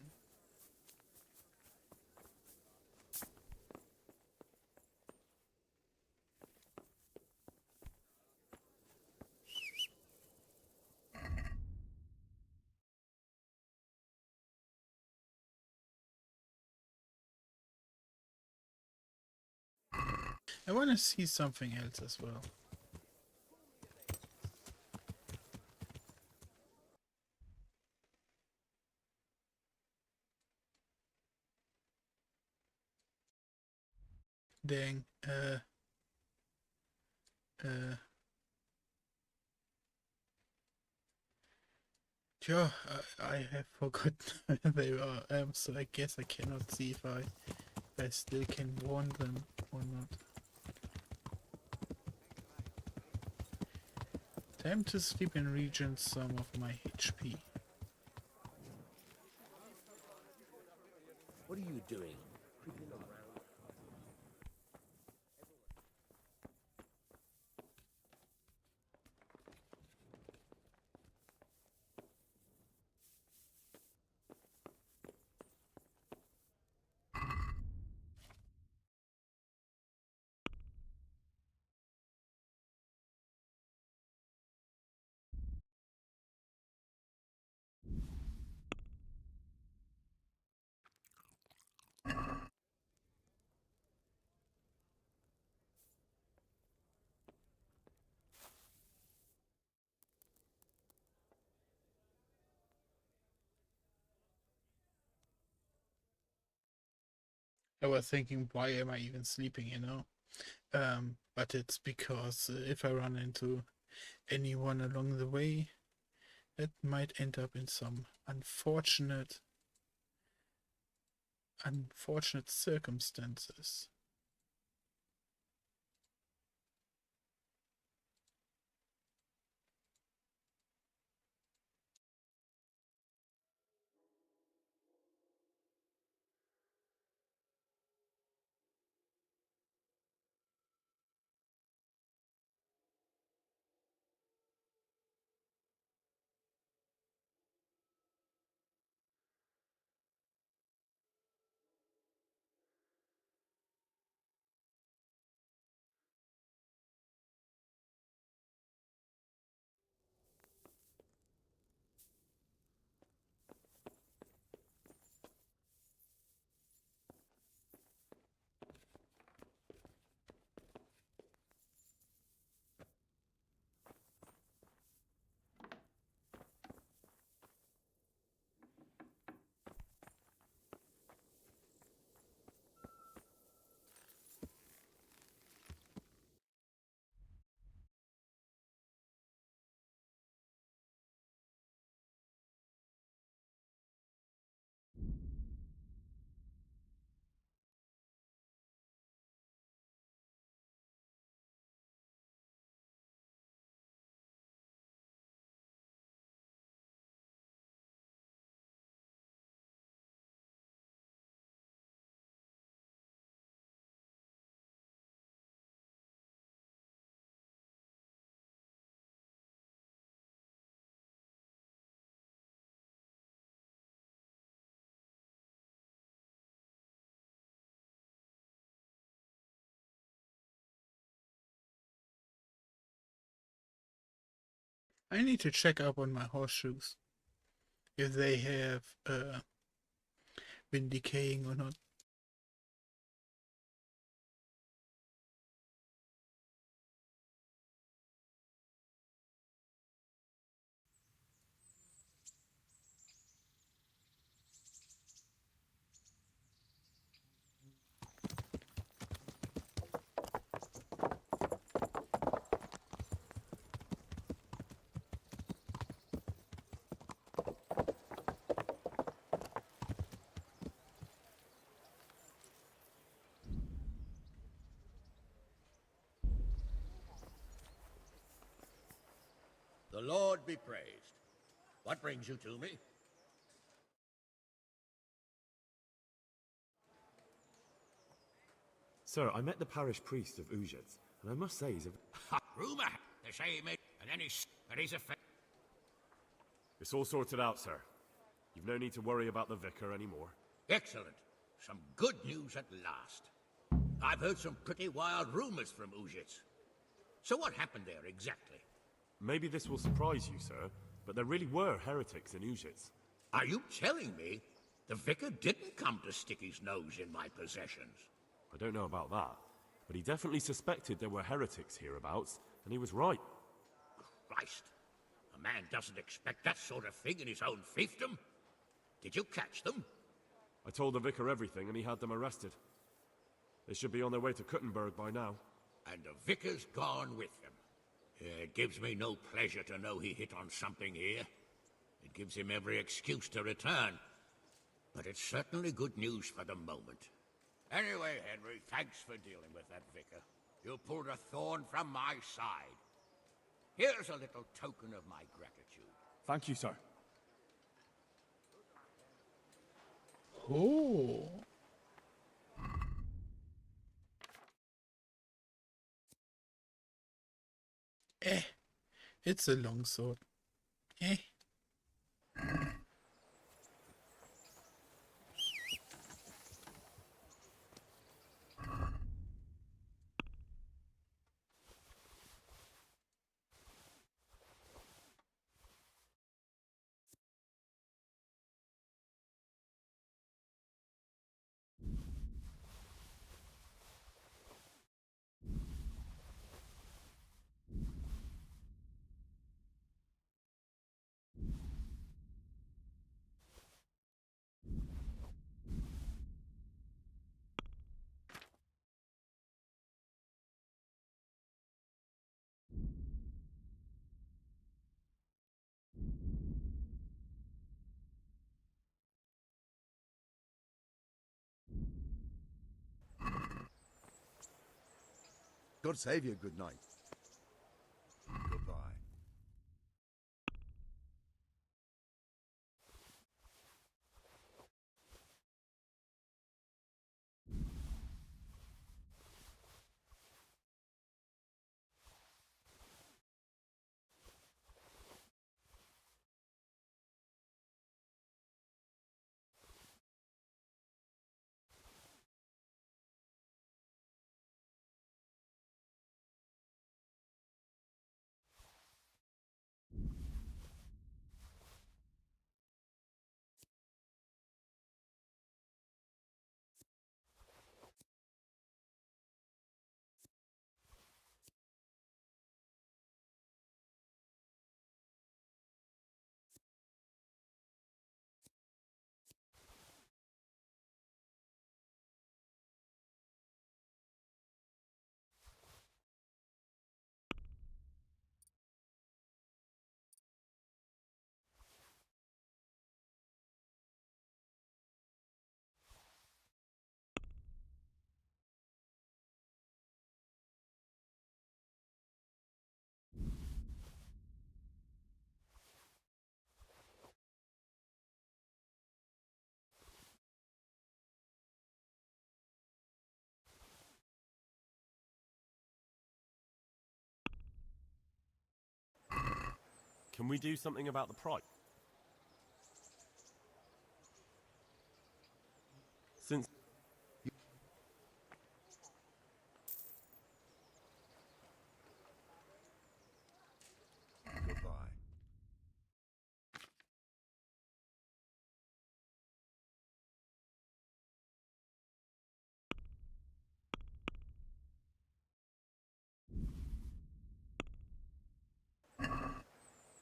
I want to see something else as well. Dang, yeah, I have forgotten where they are, so I guess I cannot see if I still can warn them or not. Time to sleep and regen some of my HP. What are you doing? Creeping around. I was thinking, why am I even sleeping, you know? But it's because if I run into anyone along the way, it might end up in some unfortunate circumstances. I need to check up on my horseshoes. If they have been decaying or not. The Lord be praised. What brings you to me? Sir, I met the parish priest of Uzhitz, and I must say he's a... Rumour! They say he made... And then he's a... It's all sorted out, sir. You've no need to worry about the vicar anymore. Excellent. Some good news at last. I've heard some pretty wild rumors from Uzhitz. So what happened there exactly? Maybe this will surprise you, sir, but there really were heretics in Uzhitz. Are you telling me the vicar didn't come to stick his nose in my possessions? I don't know about that, but he definitely suspected there were heretics hereabouts, and he was right. Christ! A man doesn't expect that sort of thing in his own fiefdom. Did you catch them? I told the vicar everything, and he had them arrested. They should be on their way to Kuttenberg by now. And the vicar's gone with them. It gives me no pleasure to know he hit on something here. It gives him every excuse to return. But it's certainly good news for the moment. Anyway, Henry, thanks for dealing with that vicar. You pulled a thorn from my side. Here's a little token of my gratitude. Thank you, sir. Oh. It's a long sword. God save you, good night. Goodbye. Can we do something about the price? Since... Goodbye.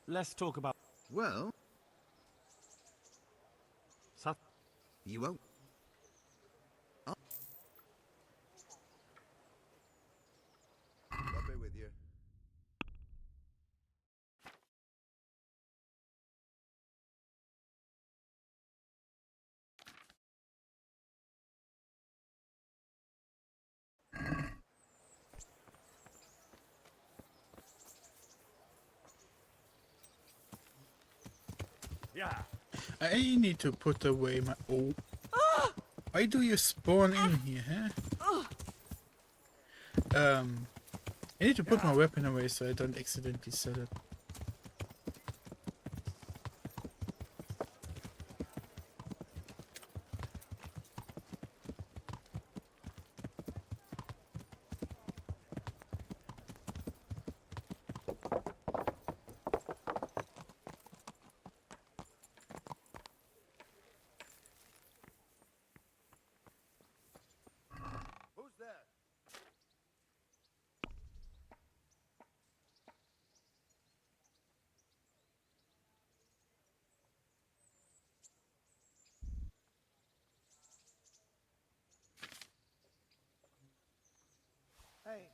Let's talk about... Well, Sat... you won't. I'll be with you. Yeah. I need to put away my... Oh. Why do you spawn in here, huh? I need to put my weapon away so I don't accidentally sell it. Who's there? Hey.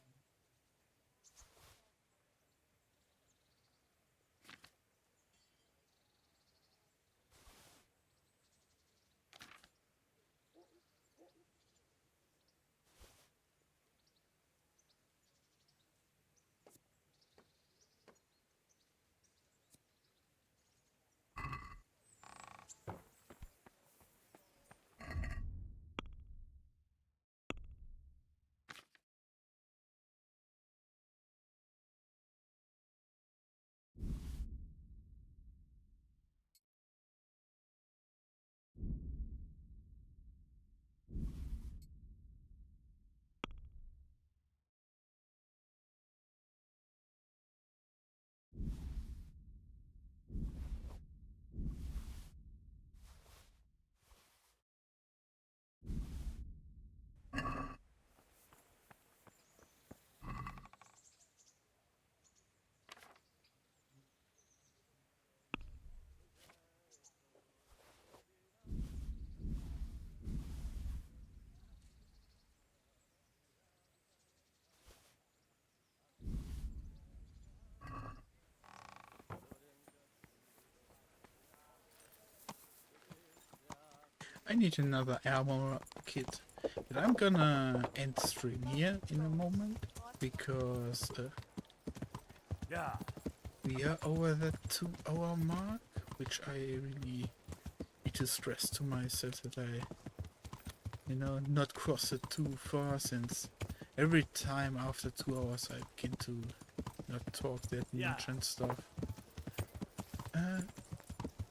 I need another armor kit. But I'm gonna end stream here in a moment because Yeah. we are over the 2-hour mark, which I really need to stress to myself that I, not cross it too far, since every time after 2 hours I begin to not talk that much and stuff.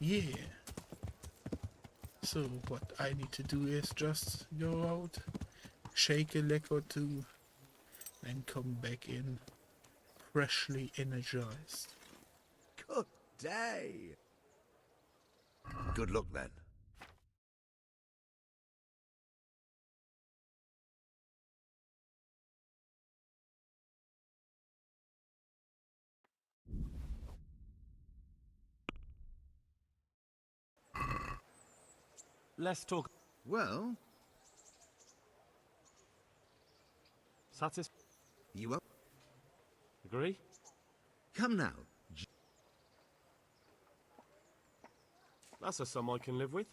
Yeah. So what I need to do is just go out, shake a leg or two, and come back in freshly energized. Good day. Good luck then. Let's talk... Well, Satis... you won't. Agree? Come now. That's a sum I can live with.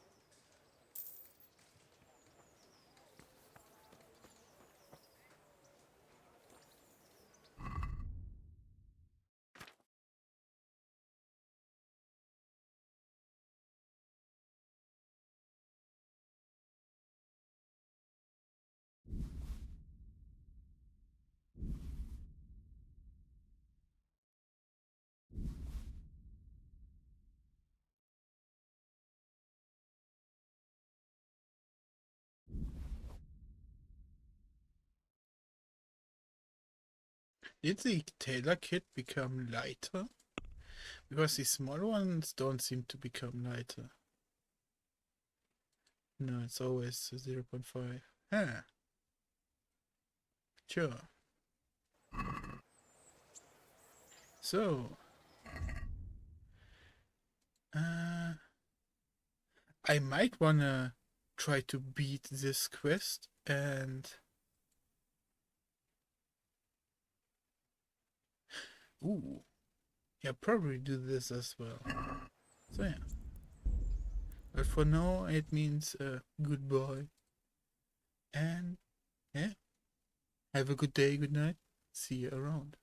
Did the Taylor kit become lighter? Because the small ones don't seem to become lighter. No, it's always 0.5. Huh. Sure. So, I might wanna try to beat this quest and... Ooh. Yeah, probably do this as well. So yeah. But for now, it means goodbye. And yeah. Have a good day, good night. See you around.